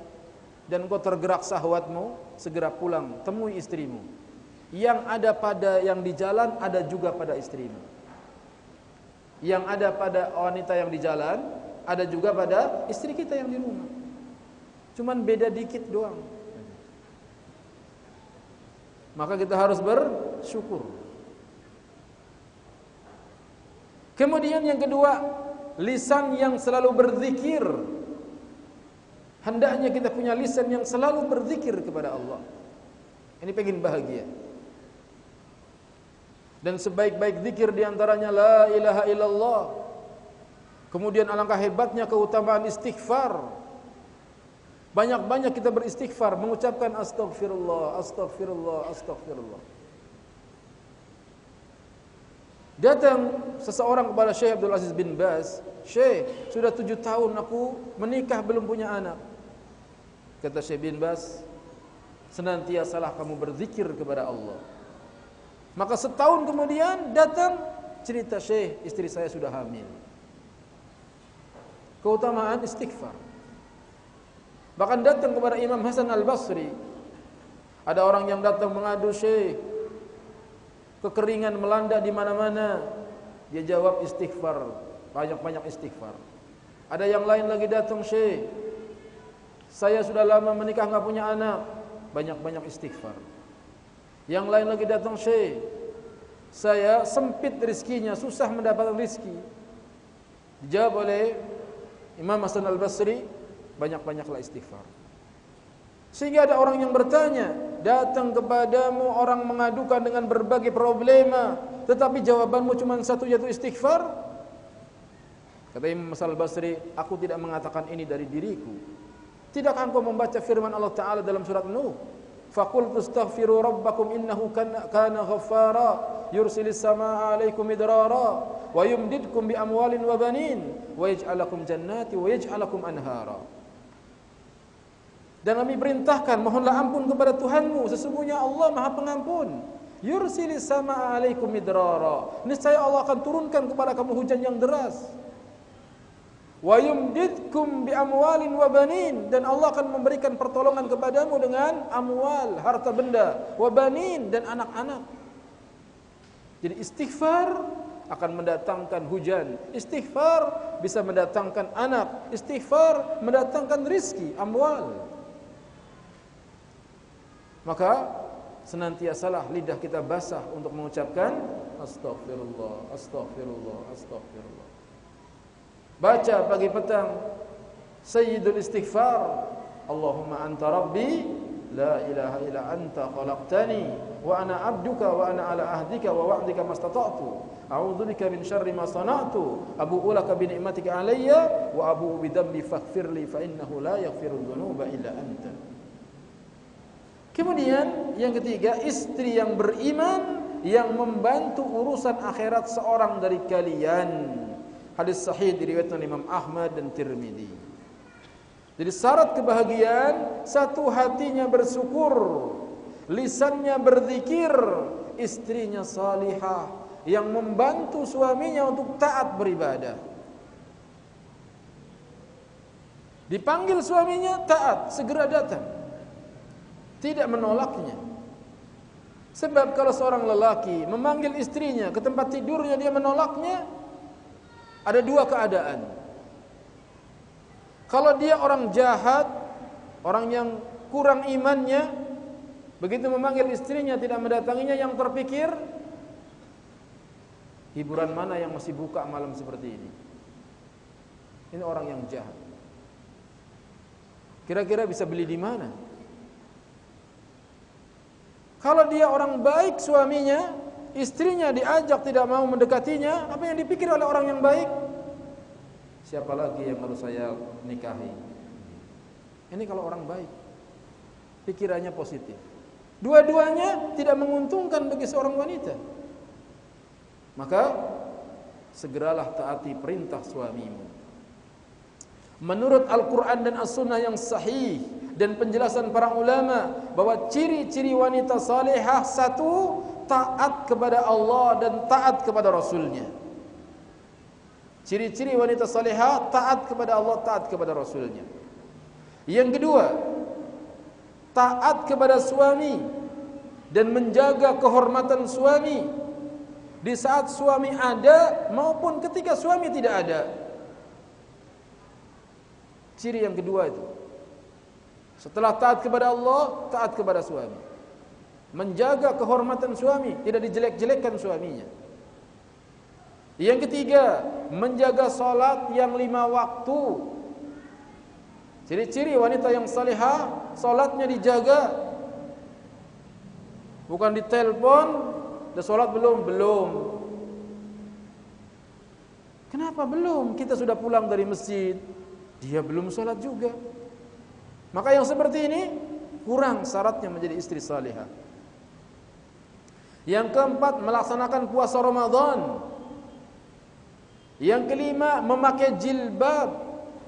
dan kau tergerak syahwatmu, segera pulang, temui istrimu. Yang ada pada yang di jalan ada juga pada istrimu. Yang ada pada wanita yang di jalan ada juga pada istri kita yang di rumah. Cuman beda dikit doang. Maka kita harus bersyukur. Kemudian yang kedua, lisan yang selalu berzikir. Hendaknya kita punya lisan yang selalu berzikir kepada Allah. Ini pengen bahagia. Dan sebaik-baik zikir diantaranya la ilaha illallah. Kemudian alangkah hebatnya keutamaan istighfar. Banyak-banyak kita beristighfar, mengucapkan astagfirullah, astagfirullah, astagfirullah. Datang seseorang kepada Syekh Abdul Aziz bin Baz, "Syekh, sudah 7 tahun aku menikah belum punya anak." Kata Syekh bin Baz, "Senantiasalah kamu berzikir kepada Allah." Maka setahun kemudian datang cerita, "Syekh, istri saya sudah hamil." Keutamaan istighfar. Bahkan datang kepada Imam Hasan Al-Basri, ada orang yang datang mengadu, Syekh, kekeringan melanda di mana-mana. Dia jawab istighfar, banyak-banyak istighfar. Ada yang lain lagi datang, Syekh, saya sudah lama menikah enggak punya anak, banyak-banyak istighfar. Yang lain lagi datang, Syekh, saya sempit rezekinya, susah mendapatkan rezeki. Dijawab oleh Imam Hasan Al-Basri, banyak-banyaklah istighfar. Sehingga ada orang yang bertanya, datang kepadamu orang mengadukan dengan berbagai problema, tetapi jawabanmu cuma satu, yaitu istighfar. Kata Imam Hasan Al-Basri, aku tidak mengatakan ini dari diriku. Tidakkah engkau membaca firman Allah Ta'ala dalam surat Nuh? Faqultu astaghfiru rabbakum innahu kana ghaffara yursilis samaa'a 'alaikum midrara wa yumdidkum bi amwalin wa banin wa yaj'alakum jannati wa yaj'alakum anhara. Dan kami perintahkan, mohonlah ampun kepada Tuhanmu, sesungguhnya Allah Maha Pengampun. Yursilis samaa'a 'alaikum midrara, niscaya Allah akan turunkan kepada kamu hujan yang deras. Wa yumdidkum bi amwalin wa banin, dan Allah akan memberikan pertolongan kepadamu dengan amwal, harta benda, wa banin, dan anak-anak. Jadi istighfar akan mendatangkan hujan, istighfar bisa mendatangkan anak, istighfar mendatangkan rizki, amwal. Maka senantiasalah lidah kita basah untuk mengucapkan astaghfirullah, astaghfirullah, astaghfirullah. Baca pagi petang Sayyidul Istighfar, Allahumma anta rabbi la ilaha illa anta khalaqtani wa ana abduka wa ana ala ahdika wa wa'dika mastata'tu a'udzubika min syarri ma sana'tu abu'u laka bi ni'matika alayya wa abu'u bi dhanbi faghfirli fa innahu la yaghfiru dzunuba illa anta. Kemudian yang ketiga, istri yang beriman yang membantu urusan akhirat seorang dari kalian. Hadis sahih diriwayatkan Imam Ahmad dan Tirmidzi. Jadi syarat kebahagiaan, satu, hatinya bersyukur, lisannya berzikir, istrinya salihah yang membantu suaminya untuk taat beribadah. Dipanggil suaminya taat, segera datang, tidak menolaknya. Sebab kalau seorang lelaki memanggil istrinya ke tempat tidurnya, dia menolaknya, ada dua keadaan. Kalau dia orang jahat, orang yang kurang imannya, begitu memanggil istrinya tidak mendatanginya, yang terpikir, hiburan mana yang masih buka malam seperti ini? Ini orang yang jahat. Kira-kira bisa beli di mana? Kalau dia orang baik suaminya, istrinya diajak tidak mau mendekatinya, apa yang dipikir oleh orang yang baik? Siapa lagi yang harus saya nikahi? Ini kalau orang baik, pikirannya positif. Dua-duanya tidak menguntungkan bagi seorang wanita. Maka segeralah taati perintah suamimu. Menurut Al-Quran dan As-Sunnah yang sahih dan penjelasan para ulama bahwa ciri-ciri wanita salihah, satu, taat kepada Allah dan taat kepada Rasulnya. Ciri-ciri wanita salihah, taat kepada Allah, taat kepada Rasulnya. Yang kedua, taat kepada suami dan menjaga kehormatan suami di saat suami ada maupun ketika suami tidak ada. Ciri yang kedua itu, setelah taat kepada Allah, taat kepada suami, menjaga kehormatan suami, tidak dijelek-jelekkan suaminya. Yang ketiga, menjaga salat yang 5 waktu. Ciri-ciri wanita yang salihah, salatnya dijaga. Bukan ditelepon, "Dah salat belum?" Belum. Kenapa belum? Kita sudah pulang dari masjid, dia belum salat juga. Maka yang seperti ini kurang syaratnya menjadi istri salihah. Yang keempat, melaksanakan puasa Ramadan. Yang kelima, memakai jilbab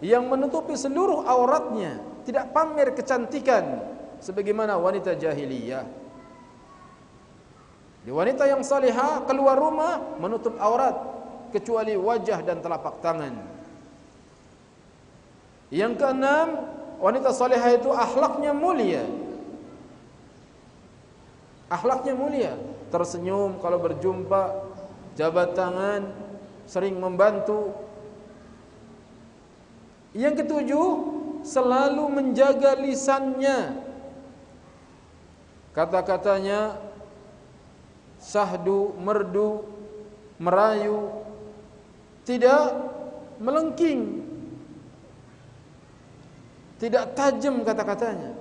yang menutupi seluruh auratnya, tidak pamer kecantikan sebagaimana wanita jahiliyah. Di wanita yang salihah keluar rumah menutup aurat kecuali wajah dan telapak tangan. Yang keenam, wanita salihah itu akhlaknya mulia. Akhlaknya mulia, tersenyum kalau berjumpa, jabat tangan, sering membantu. Yang ketujuh, selalu menjaga lisannya. Kata-katanya sahdu, merdu, merayu, tidak melengking, tidak tajam kata-katanya.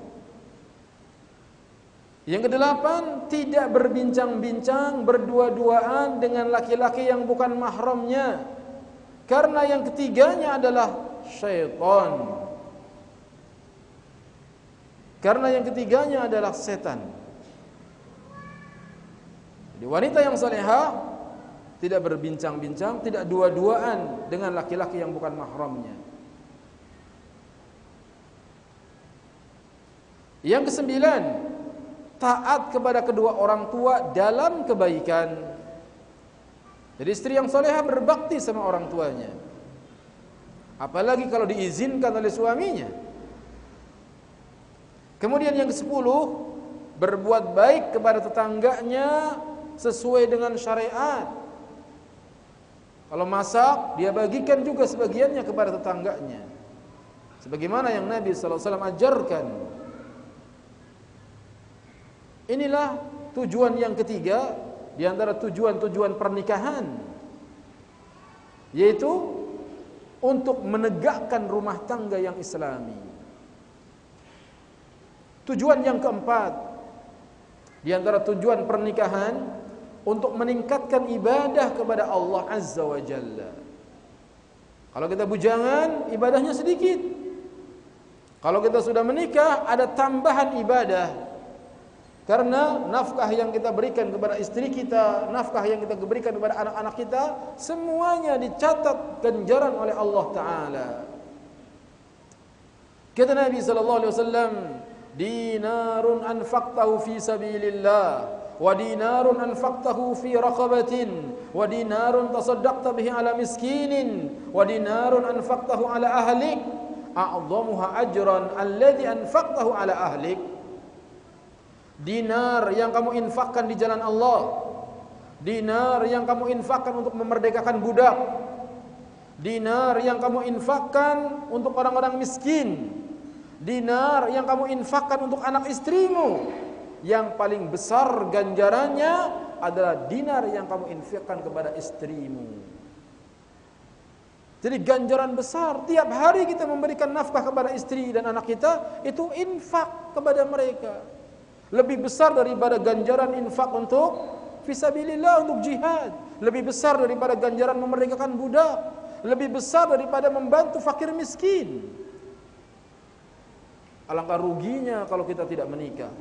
Yang kedelapan, tidak berbincang-bincang, berdua-duaan dengan laki-laki yang bukan mahramnya. Karena yang ketiganya adalah syaitan. Karena yang ketiganya adalah setan. Jadi wanita yang salehah tidak berbincang-bincang, tidak dua-duaan dengan laki-laki yang bukan mahramnya. Yang kesembilan, taat kepada kedua orang tua dalam kebaikan. Jadi istri yang salehah berbakti sama orang tuanya. Apalagi kalau diizinkan oleh suaminya. Kemudian yang kesepuluh, berbuat baik kepada tetangganya sesuai dengan syariat. Kalau masak, dia bagikan juga sebagiannya kepada tetangganya, sebagaimana yang Nabi SAW ajarkan. Inilah tujuan yang ketiga di antara tujuan-tujuan pernikahan, yaitu untuk menegakkan rumah tangga yang islami. Tujuan yang keempat di antara tujuan pernikahan, untuk meningkatkan ibadah kepada Allah Azza wa Jalla. Kalau kita bujangan, ibadahnya sedikit. Kalau kita sudah menikah, ada tambahan ibadah. Karena nafkah yang kita berikan kepada istri kita, nafkah yang kita berikan kepada anak-anak kita, semuanya dicatat ganjaran oleh Allah Ta'ala. Kata Nabi SAW, dinarun anfaqtahu fi sabilillah, wa dinarun anfaqtahu fi raqabatin, wa dinarun tasaddaqta bihi ala miskinin, wa dinarun anfaqtahu ala ahlik, a'zamuha ajran alladhi anfaqtahu ala ahlik. Dinar yang kamu infakkan di jalan Allah, dinar yang kamu infakkan untuk memerdekakan budak, dinar yang kamu infakkan untuk orang-orang miskin, dinar yang kamu infakkan untuk anak istrimu, yang paling besar ganjarannya adalah dinar yang kamu infakkan kepada istrimu. Jadi ganjaran besar, tiap hari kita memberikan nafkah kepada istri dan anak kita, itu infak kepada mereka. Lebih besar daripada ganjaran infak untuk fisabilillah, untuk jihad. Lebih besar daripada ganjaran memerdekakan budak. Lebih besar daripada membantu fakir miskin. Alangkah ruginya kalau kita tidak menikah.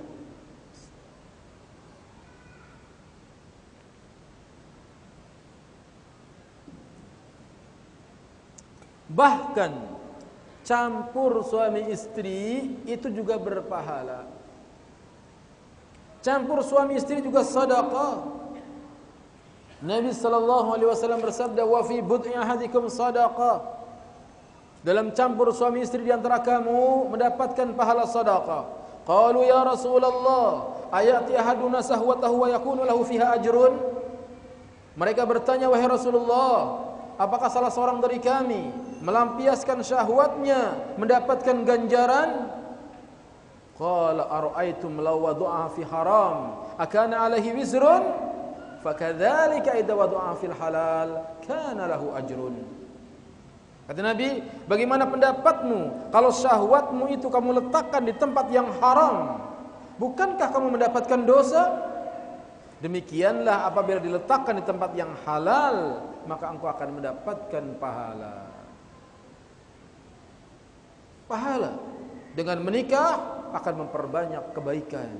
Bahkan campur suami istri itu juga berpahala. Campur suami istri juga sedekah. Nabi SAW bersabda, wa fi bud'i ahadikum sadaqah. Dalam campur suami istri di antara kamu mendapatkan pahala sedekah. Qalu ya Rasulullah, ayati ahaduna sahwatahu wa yakunu lahu fiha ajrun? Mereka bertanya, wahai Rasulullah, apakah salah seorang dari kami melampiaskan syahwatnya mendapatkan ganjaran? Qala ara'aytum law wada'a fi haram akana alaihi wizrun fakadzalika idza wada'a fil halal kana lahu ajrun. Kata Nabi, bagaimana pendapatmu kalau syahwatmu itu kamu letakkan di tempat yang haram, bukankah kamu mendapatkan dosa? Demikianlah apabila diletakkan di tempat yang halal, maka engkau akan mendapatkan pahala. Pahala dengan menikah akan memperbanyak kebaikan.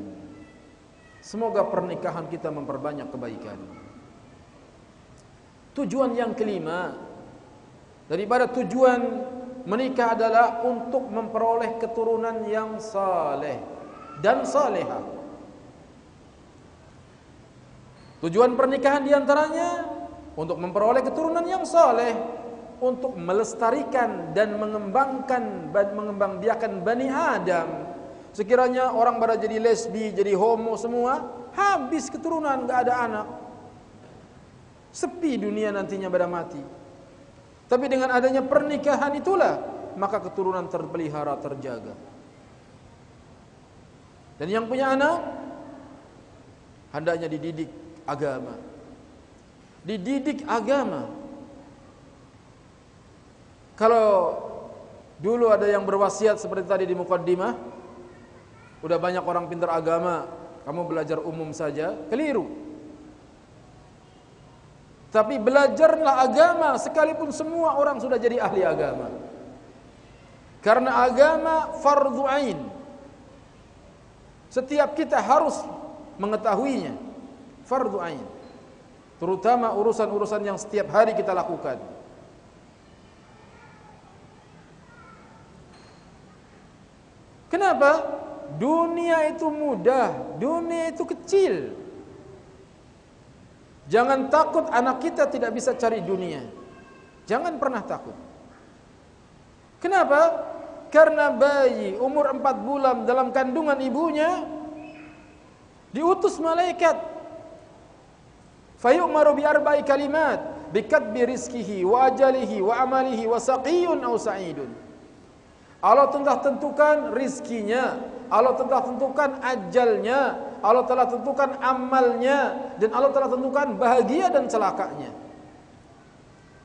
Semoga pernikahan kita memperbanyak kebaikan. Tujuan yang kelima daripada tujuan menikah adalah untuk memperoleh keturunan yang saleh dan salehah. Tujuan pernikahan diantaranya untuk memperoleh keturunan yang saleh. untuk melestarikan dan mengembangbiakan Bani Adam. Sekiranya orang pada jadi lesbi, jadi homo semua, habis keturunan, enggak ada anak. Sepi dunia nantinya pada mati. Tapi dengan adanya pernikahan itulah maka keturunan terpelihara, terjaga. Dan yang punya anak hendaknya dididik agama. Dididik agama. Kalau dulu ada yang berwasiat seperti tadi di mukaddimah, udah banyak orang pintar agama, kamu belajar umum saja, keliru. Tapi belajarlah agama sekalipun semua orang sudah jadi ahli agama. Karena agama fardhu ain. Setiap kita harus mengetahuinya. Fardhu ain. Terutama urusan-urusan yang setiap hari kita lakukan. Kenapa? Dunia itu mudah, dunia itu kecil. Jangan takut anak kita tidak bisa cari dunia. Jangan pernah takut. Kenapa? Karena bayi umur 4 bulan dalam kandungan ibunya diutus malaikat. Fayu'maru bi arba'i kalimat bikatbi rizkihi wa ajalihi wa amalihi wa saqiyun aw sa'idun. Allah telah tentukan rizkinya, Allah telah tentukan ajalnya, Allah telah tentukan amalnya, dan Allah telah tentukan bahagia dan celakanya.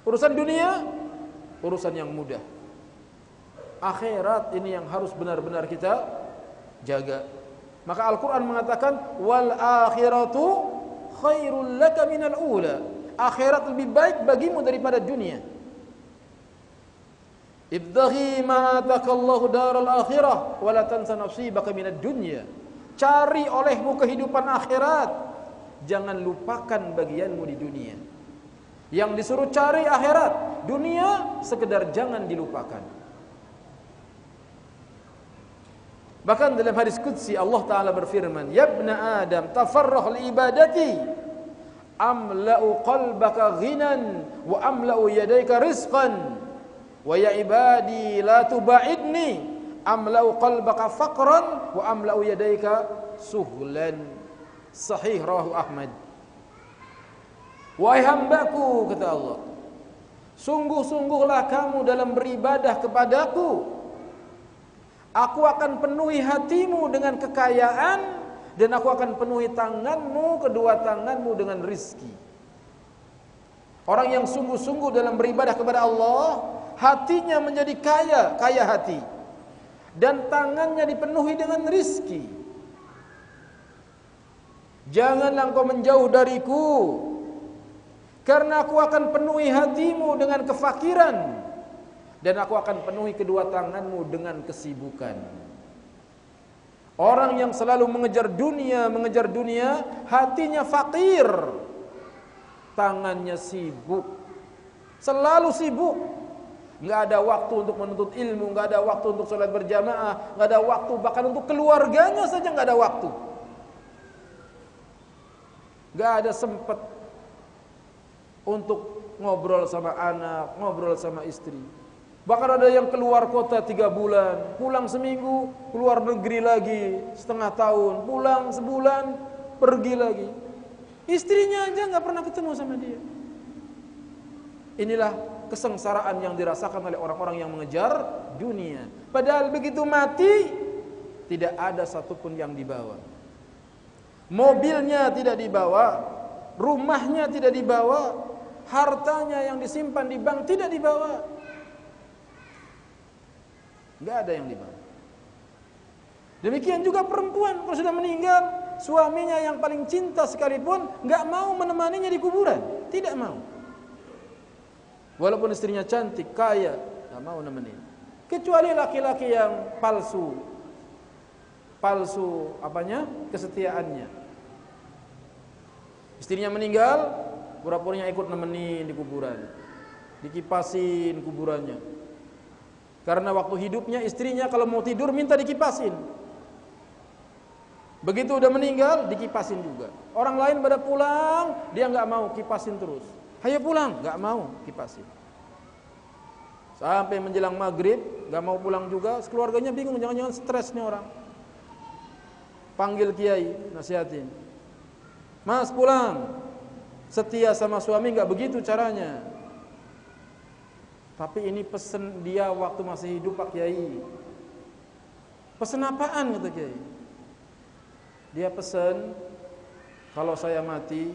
Urusan dunia, urusan yang mudah. Akhirat ini yang harus benar-benar kita jaga. Maka Al-Quran mengatakan, wal akhiratu khairul laka minal ula. Akhirat lebih baik bagimu daripada dunia. Ibtaghi ma atakallahu daral akhirah wa la tansa nasibaka minad dunya. Cari olehmu kehidupan akhirat, jangan lupakan bagianmu di dunia. Yang disuruh cari akhirat, dunia sekedar jangan dilupakan. Bahkan dalam hadis qudsi Allah Ta'ala berfirman, ya ibna Adam tafarrah li ibadati amla'u qalbaka ghinan wa amla'u yadayka rizqan. Wa ya ibadi la tubaidni amlau qalbaka faqran wa amlau yadayka suhlan. Sahih rawahu Ahmad. Wahai hambaku, kata Allah, sungguh-sungguhlah kamu dalam beribadah kepadaku. Aku akan penuhi hatimu dengan kekayaan, dan aku akan penuhi tanganmu, kedua tanganmu dengan rizki. Orang yang sungguh-sungguh dalam beribadah kepada Allah, hatinya menjadi kaya hati, dan tangannya dipenuhi dengan rizki. Janganlah engkau menjauh dariku, karena aku akan penuhi hatimu dengan kefakiran, dan aku akan penuhi kedua tanganmu dengan kesibukan. Orang yang selalu mengejar dunia, hatinya fakir, tangannya sibuk, selalu sibuk. Enggak ada waktu untuk menuntut ilmu, enggak ada waktu untuk sholat berjamaah, enggak ada waktu bahkan untuk keluarganya saja enggak ada waktu. Enggak ada sempat untuk ngobrol sama anak, ngobrol sama istri. Bahkan ada yang keluar kota 3 bulan, pulang seminggu, keluar negeri lagi setengah tahun, pulang sebulan, pergi lagi. Istrinya aja enggak pernah ketemu sama dia. Inilah kesengsaraan yang dirasakan oleh orang-orang yang mengejar dunia. Padahal begitu mati, tidak ada satupun yang dibawa. Mobilnya tidak dibawa, rumahnya tidak dibawa, hartanya yang disimpan di bank tidak dibawa. Enggak ada yang dibawa. Demikian juga perempuan kalau sudah meninggal, suaminya yang paling cinta sekalipun enggak mau menemaninya di kuburan, tidak mau. Walaupun istrinya cantik, kaya, tak mau nemenin. Kecuali laki-laki yang palsu apanya? Kesetiaannya. Istrinya meninggal, pura-puranya ikut nemenin di kuburan, dikipasin kuburannya. Karena waktu hidupnya istrinya kalau mau tidur minta dikipasin. Begitu udah meninggal, dikipasin juga. Orang lain pada pulang, dia nggak mau kipasin terus. Ayo pulang, nggak mau kipasin. Sampai menjelang maghrib, gak mau pulang juga, keluarganya bingung, jangan-jangan stres nih orang. Panggil kiai, nasihatin. Mas pulang. Setia sama suami gak begitu caranya. Tapi ini pesen dia waktu masih hidup Pak Kiai. Pesen apaan kata Kiai? Dia pesen, kalau saya mati,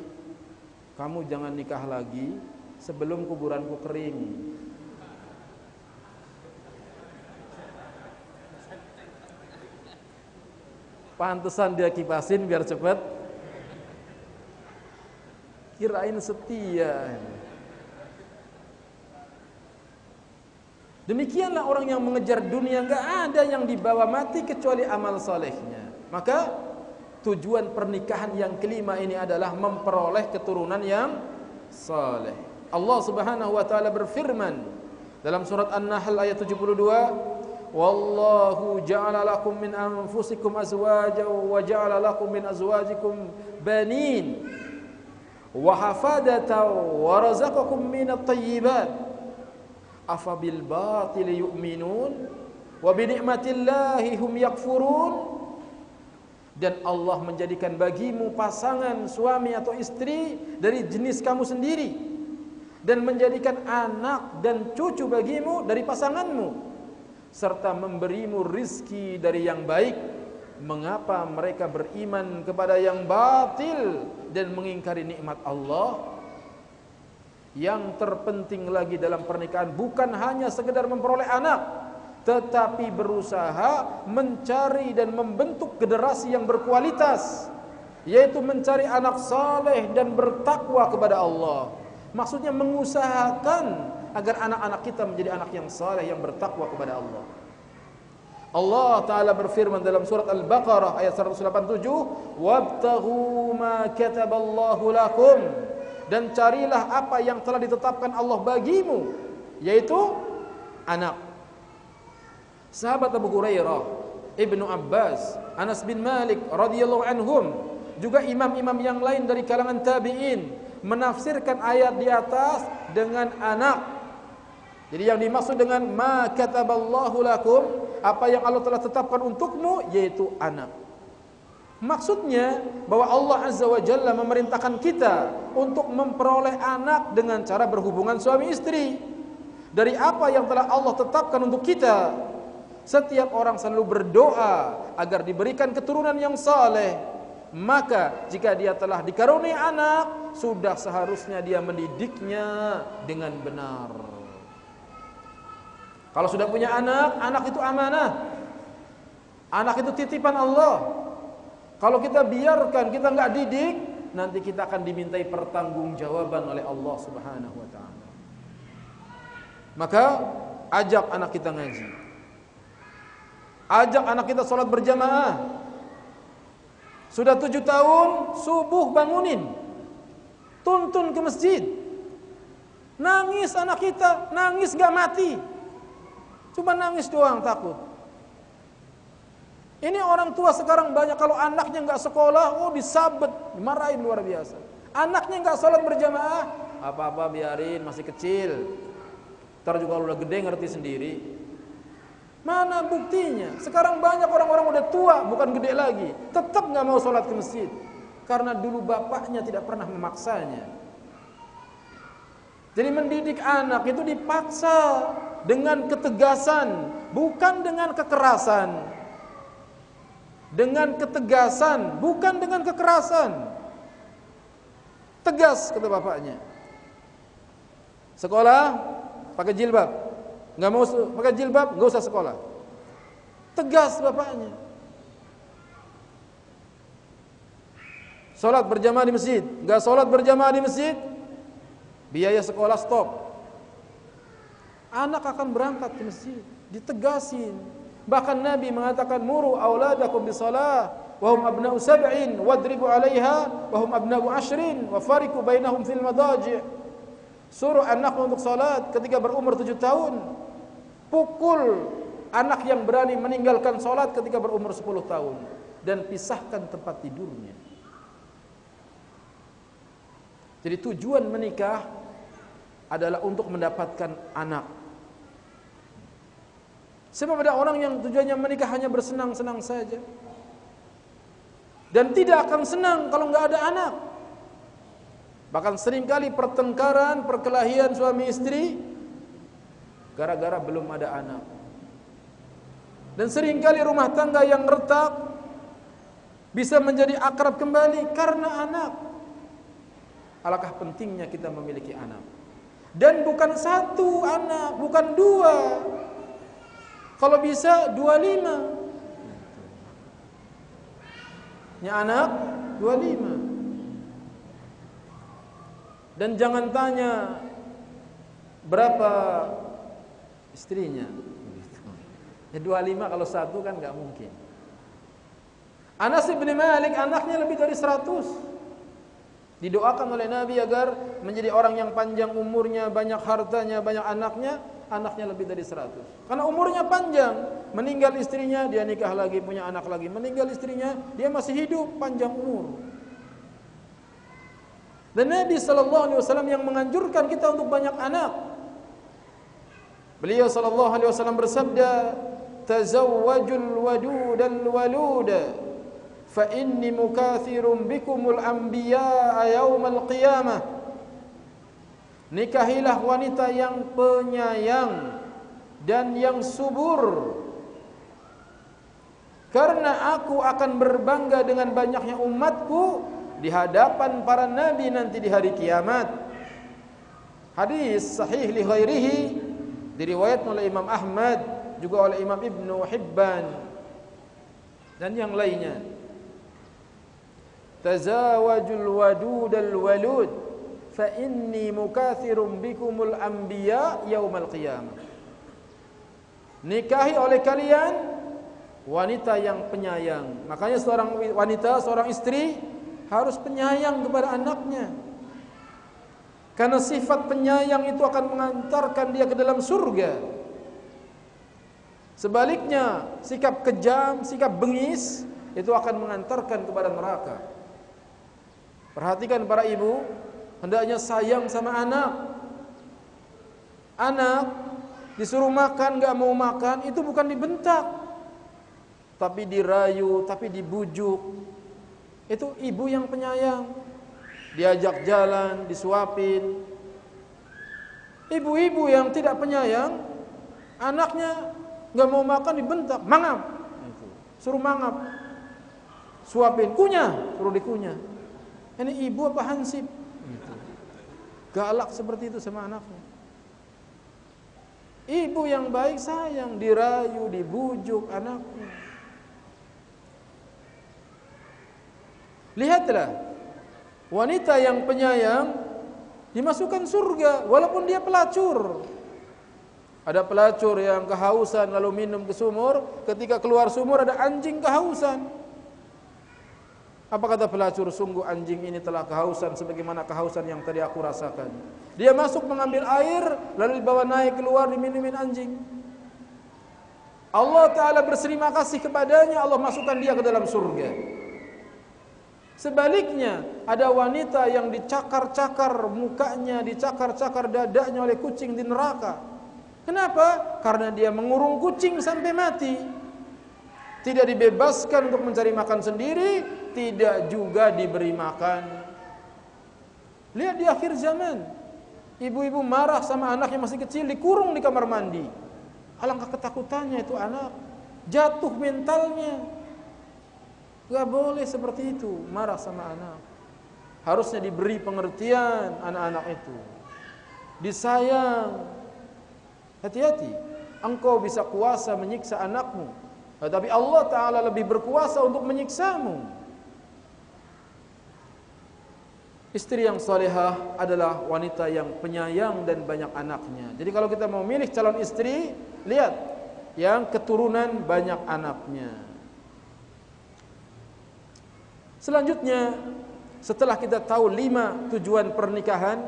kamu jangan nikah lagi sebelum kuburanku kering. Pantesan dia kipasin biar cepat. Kirain setia. Demikianlah orang yang mengejar dunia, enggak ada yang dibawa mati kecuali amal salehnya. Maka tujuan pernikahan yang kelima ini adalah memperoleh keturunan yang saleh. Allah Subhanahu wa taala berfirman dalam surat An-Nahl ayat 72, "Wallahu ja'ala lakum min anfusikum azwajan wa ja'ala lakum min azwajikum banin wa hafadatan wa razaqakum minat thayyibat." Afabil batili yu'minun wa bi ni'matillahi hum yakfurun. Dan Allah menjadikan bagimu pasangan suami atau istri dari jenis kamu sendiri, dan menjadikan anak dan cucu bagimu dari pasanganmu, serta memberimu rizki dari yang baik. Mengapa mereka beriman kepada yang batil dan mengingkari nikmat Allah? Yang terpenting lagi dalam pernikahan bukan hanya sekedar memperoleh anak, tetapi berusaha mencari dan membentuk generasi yang berkualitas, yaitu mencari anak saleh dan bertakwa kepada Allah. Maksudnya mengusahakan agar anak-anak kita menjadi anak yang saleh yang bertakwa kepada Allah. Allah Ta'ala berfirman dalam surat Al-Baqarah ayat 187, "Wabtaghu ma kataballahu lakum." Dan carilah apa yang telah ditetapkan Allah bagimu, yaitu anak. Sahabat Abu Hurairah, Ibnu Abbas, Anas bin Malik radhiyallahu anhum, juga imam-imam yang lain dari kalangan tabi'in menafsirkan ayat di atas dengan anak. Jadi yang dimaksud dengan ma kataballahu lakum, apa yang Allah telah tetapkan untukmu, yaitu anak. Maksudnya bahwa Allah Azza wa Jalla memerintahkan kita untuk memperoleh anak dengan cara berhubungan suami istri. Dari apa yang telah Allah tetapkan untuk kita, setiap orang selalu berdoa agar diberikan keturunan yang saleh. Maka jika dia telah dikaruniai anak, sudah seharusnya dia mendidiknya dengan benar. Kalau sudah punya anak, anak itu amanah. Anak itu titipan Allah. Kalau kita biarkan, kita enggak didik, nanti kita akan dimintai pertanggungjawaban oleh Allah Subhanahu wa taala. Maka ajak anak kita ngaji. Ajak anak kita salat berjamaah. Sudah 7 tahun, subuh bangunin. Tuntun ke masjid. Nangis anak kita, nangis gak mati. Cuma nangis doang takut. Ini orang tua sekarang banyak, kalau anaknya enggak sekolah, disabet, dimarahin luar biasa. Anaknya enggak salat berjamaah, apa-apa biarin, masih kecil. Ntar juga kalau udah gede ngerti sendiri. Mana buktinya? Sekarang banyak orang-orang udah tua, bukan gede lagi, tetap enggak mau salat ke masjid. Karena dulu bapaknya tidak pernah memaksanya. Jadi mendidik anak itu dipaksa dengan ketegasan, bukan dengan kekerasan. Dengan ketegasan, bukan dengan kekerasan. Tegas kata bapaknya. Sekolah pakai jilbab. Enggak mau pakai jilbab, enggak usah sekolah. Tegas bapaknya. Salat berjamaah di masjid, enggak salat berjamaah di masjid, biaya sekolah stop. Anak akan berangkat ke masjid, ditegasin. Bahkan Nabi mengatakan, muru auladakum bisalah wa hum abna'u sab'in wadribu 'alaiha wa hum abna'u 'ashrin wa fariqu bainahum fil madaji'. Suruh anak untuk salat ketika berumur 7 tahun. Pukul anak yang berani meninggalkan salat ketika berumur 10 tahun dan pisahkan tempat tidurnya. Jadi tujuan menikah adalah untuk mendapatkan anak. Sebab ada orang yang tujuannya menikah hanya bersenang-senang saja, dan tidak akan senang kalau enggak ada anak. Bahkan seringkali pertengkaran, perkelahian suami istri gara-gara belum ada anak. Dan seringkali rumah tangga yang retak bisa menjadi akrab kembali karena anak. Alangkah pentingnya kita memiliki anak. Dan bukan satu anak, bukan dua. Kalau bisa 25. Anak 25. Dan jangan tanya berapa istrinya. Ya 25 kalau satu kan enggak mungkin. Anas bin Malik anaknya lebih dari 100. Didoakan oleh Nabi agar menjadi orang yang panjang umurnya, banyak hartanya, banyak anaknya. Anaknya lebih dari 100. Karena umurnya panjang. Meninggal istrinya, dia nikah lagi, punya anak lagi. Meninggal istrinya, dia masih hidup, panjang umur. Dan Nabi SAW yang menganjurkan kita untuk banyak anak. Beliau SAW bersabda, "Tazawwajul wadudal waluda, fa inni mukathirun bikumul anbiya'a yaumal qiyamah." Nikahilah wanita yang penyayang dan yang subur, karena aku akan berbangga dengan banyaknya umatku di hadapan para nabi nanti di hari kiamat. Hadis sahih li ghairihi, diriwayatkan oleh Imam Ahmad, juga oleh Imam Ibnu Hibban dan yang lainnya. Tazawajul wadudal walud, fa inni mukathirun bikumul anbiya yaumal qiyamah. Nikahi oleh kalian wanita yang penyayang. Makanya seorang wanita, seorang istri harus penyayang kepada anaknya. Karena sifat penyayang itu akan mengantarkan dia ke dalam surga. Sebaliknya, sikap kejam, sikap bengis itu akan mengantarkan kepada neraka. Perhatikan para ibu, hendaknya sayang sama anak. Anak disuruh makan enggak mau makan, itu bukan dibentak, tapi dirayu, tapi dibujuk. Itu ibu yang penyayang. Diajak jalan, disuapin. Ibu-ibu yang tidak penyayang, anaknya enggak mau makan dibentak, mangap. Suruh mangap. Suapin, kunyah, suruh dikunyah. Ini ibu apa hansip? Galak seperti itu sama anaknya. Ibu yang baik sayang, dirayu, dibujuk anaknya. Lihatlah, wanita yang penyayang dimasukkan surga walaupun dia pelacur. Ada pelacur yang kehausan lalu minum ke sumur, ketika keluar sumur ada anjing kehausan. Apa kata pelacur? Sungguh anjing ini telah kehausan sebagaimana kehausan yang tadi aku rasakan. Dia masuk mengambil air, lalu dibawa naik keluar, diminumin anjing. Allah Ta'ala berterima kasih kepadanya, Allah masukkan dia ke dalam surga. Sebaliknya, ada wanita yang dicakar-cakar mukanya, dicakar-cakar dadanya oleh kucing di neraka. Kenapa? Karena dia mengurung kucing sampai mati. Tidak dibebaskan untuk mencari makan sendiri, tidak juga diberi makan. Lihat di akhir zaman, ibu-ibu marah sama anaknya masih kecil, dikurung di kamar mandi. Alangkah ketakutannya itu anak, jatuh mentalnya. Gak boleh seperti itu, marah sama anak. Harusnya diberi pengertian anak-anak itu, disayang. Hati-hati, engkau bisa kuasa menyiksa anakmu, tetapi Allah Ta'ala lebih berkuasa untuk menyiksamu. Istri yang salihah adalah wanita yang penyayang dan banyak anaknya. Jadi kalau kita mau milih calon istri, lihat yang keturunan banyak anaknya. Selanjutnya, setelah kita tahu 5 tujuan pernikahan,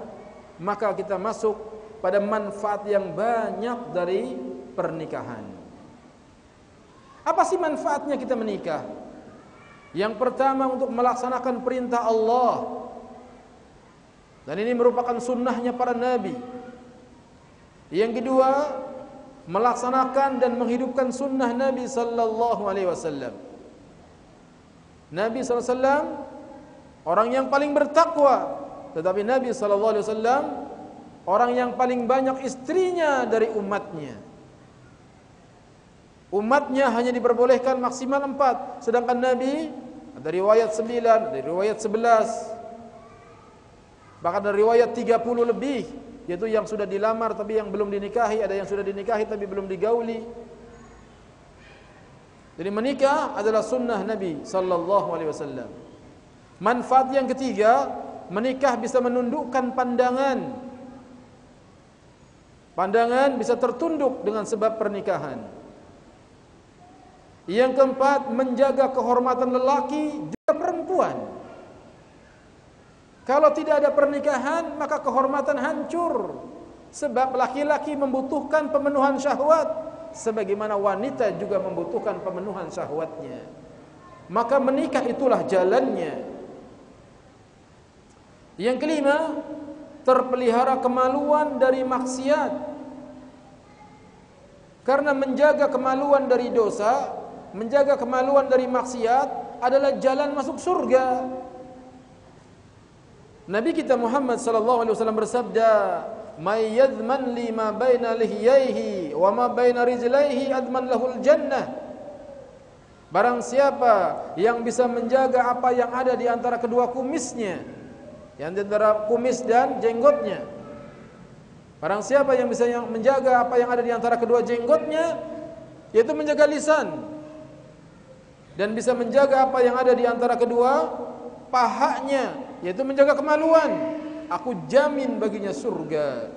maka kita masuk pada manfaat yang banyak dari pernikahan. Apa sih manfaatnya kita menikah? Yang pertama, untuk melaksanakan perintah Allah. Dan ini merupakan sunnahnya para nabi. Yang kedua, melaksanakan dan menghidupkan sunnah Nabi sallallahu alaihi wasallam. Nabi sallallahu alaihi wasallam orang yang paling bertakwa, tetapi Nabi sallallahu alaihi wasallam orang yang paling banyak istrinya dari umatnya. Umatnya hanya diperbolehkan maksimal 4, sedangkan Nabi ada riwayat 9, ada riwayat 11, bahkan ada riwayat 30 lebih, yaitu yang sudah dilamar tapi yang belum dinikahi, ada yang sudah dinikahi tapi belum digauli. Jadi menikah adalah sunnah Nabi sallallahu alaihi wasallam. Manfaat yang ketiga, menikah bisa menundukkan pandangan. Pandangan bisa tertunduk dengan sebab pernikahan. Yang keempat, menjaga kehormatan lelaki juga perempuan. Kalau tidak ada pernikahan, maka kehormatan hancur. Sebab laki-laki membutuhkan pemenuhan syahwat, sebagaimana wanita juga membutuhkan pemenuhan syahwatnya. Maka menikah itulah jalannya. Yang kelima, terpelihara kemaluan dari maksiat. Karena menjaga kemaluan dari dosa, menjaga kemaluan dari maksiat adalah jalan masuk surga. Nabi kita Muhammad sallallahu alaihi wasallam bersabda, "May yadhman li ma baina lihyaihi wa ma baina rijlaihi adman lahul jannah." Barang siapa yang bisa menjaga apa yang ada di antara kedua kumisnya, yang di antara kumis dan jenggotnya. Barang siapa yang bisa menjaga apa yang ada di antara kedua jenggotnya, yaitu menjaga lisan, dan bisa menjaga apa yang ada di antara kedua pahanya, yaitu menjaga kemaluan, aku jamin baginya surga.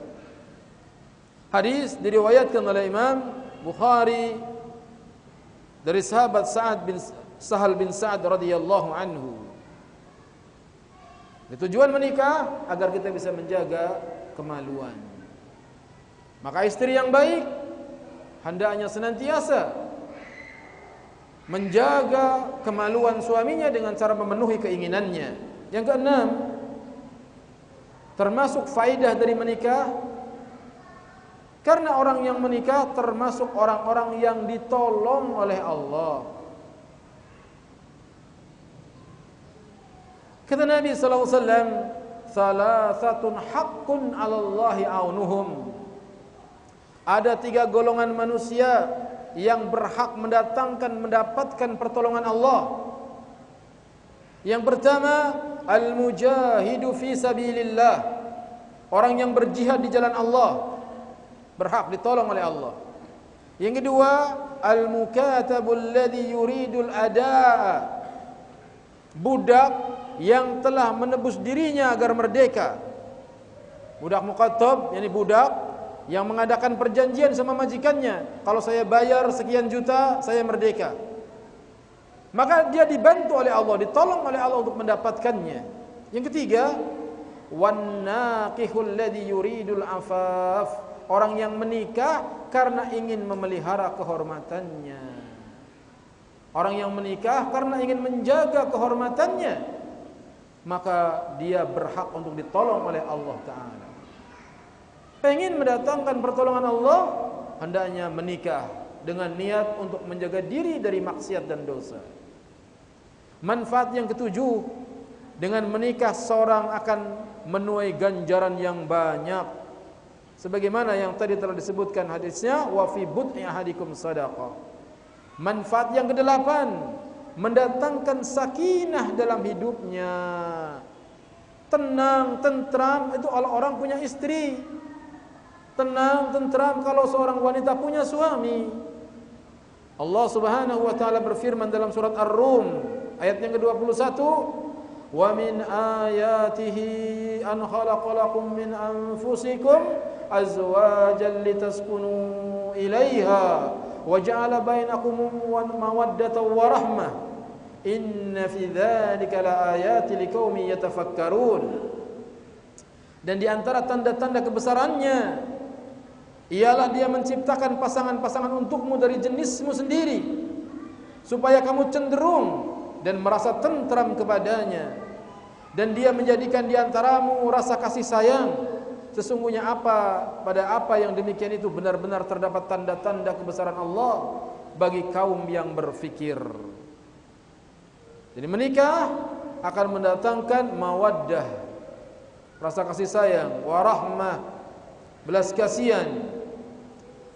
Hadis diriwayatkan oleh Imam Bukhari dari sahabat Sahal bin Sa'ad radhiyallahu anhu. Tujuan menikah agar kita bisa menjaga kemaluan. Maka istri yang baik hendaknya senantiasa menjaga kemaluan suaminya dengan cara memenuhi keinginannya. Yang keenam, termasuk faidah dari menikah, karena orang yang menikah termasuk orang-orang yang ditolong oleh Allah. Kata Nabi sallallahu alaihi wasallam, "Salasatun haqqun 'alallahi aunuhum." Ada 3 golongan manusia yang berhak mendapatkan pertolongan Allah. Yang pertama, al-mujahidu fi sabilillah. Orang yang berjihad di jalan Allah berhak ditolong oleh Allah. Yang kedua, al-mukatabul ladzi yuridul adaa. Budak yang telah menebus dirinya agar merdeka. Budak mukatab, yakni budak yang mengadakan perjanjian sama majikannya, kalau saya bayar sekian juta, saya merdeka. Maka dia dibantu oleh Allah, ditolong oleh Allah untuk mendapatkannya. Yang ketiga, wan naqihul ladzi yuridul afaf. Orang yang menikah karena ingin memelihara kehormatannya. Orang yang menikah karena ingin menjaga kehormatannya, maka dia berhak untuk ditolong oleh Allah Ta'ala. Pengen mendatangkan pertolongan Allah, hendaknya menikah dengan niat untuk menjaga diri dari maksiat dan dosa. Manfaat yang ketujuh, dengan menikah seorang akan menuai ganjaran yang banyak. Sebagaimana yang tadi telah disebutkan hadisnya, wa fi bud'i ahadikum shadaqah. Manfaat yang kedelapan, mendatangkan sakinah dalam hidupnya. Tenang, tentram itu kalau orang punya istri. Tenang, tentram kalau seorang wanita punya suami. Allah Subhanahu wa taala berfirman dalam surat Ar-Rum ayat yang ke-21, "Wa min ayatihi an khalaqalakum min anfusikum azwajan litaskunu ilaiha wa ja'ala bainakum mawaddatan wa rahmah. Inna fi dzalika laayatin liqaumin yatafakkarun." Dan di antara tanda-tanda kebesarannya ialah dia menciptakan pasangan-pasangan untukmu dari jenismu sendiri, supaya kamu cenderung dan merasa tentram kepadanya. Dan dia menjadikan di antaramu rasa kasih sayang, sesungguhnya pada apa yang demikian itu benar-benar terdapat tanda-tanda kebesaran Allah bagi kaum yang berfikir. Jadi menikah akan mendatangkan mawaddah, rasa kasih sayang, warahmah, belas kasihan.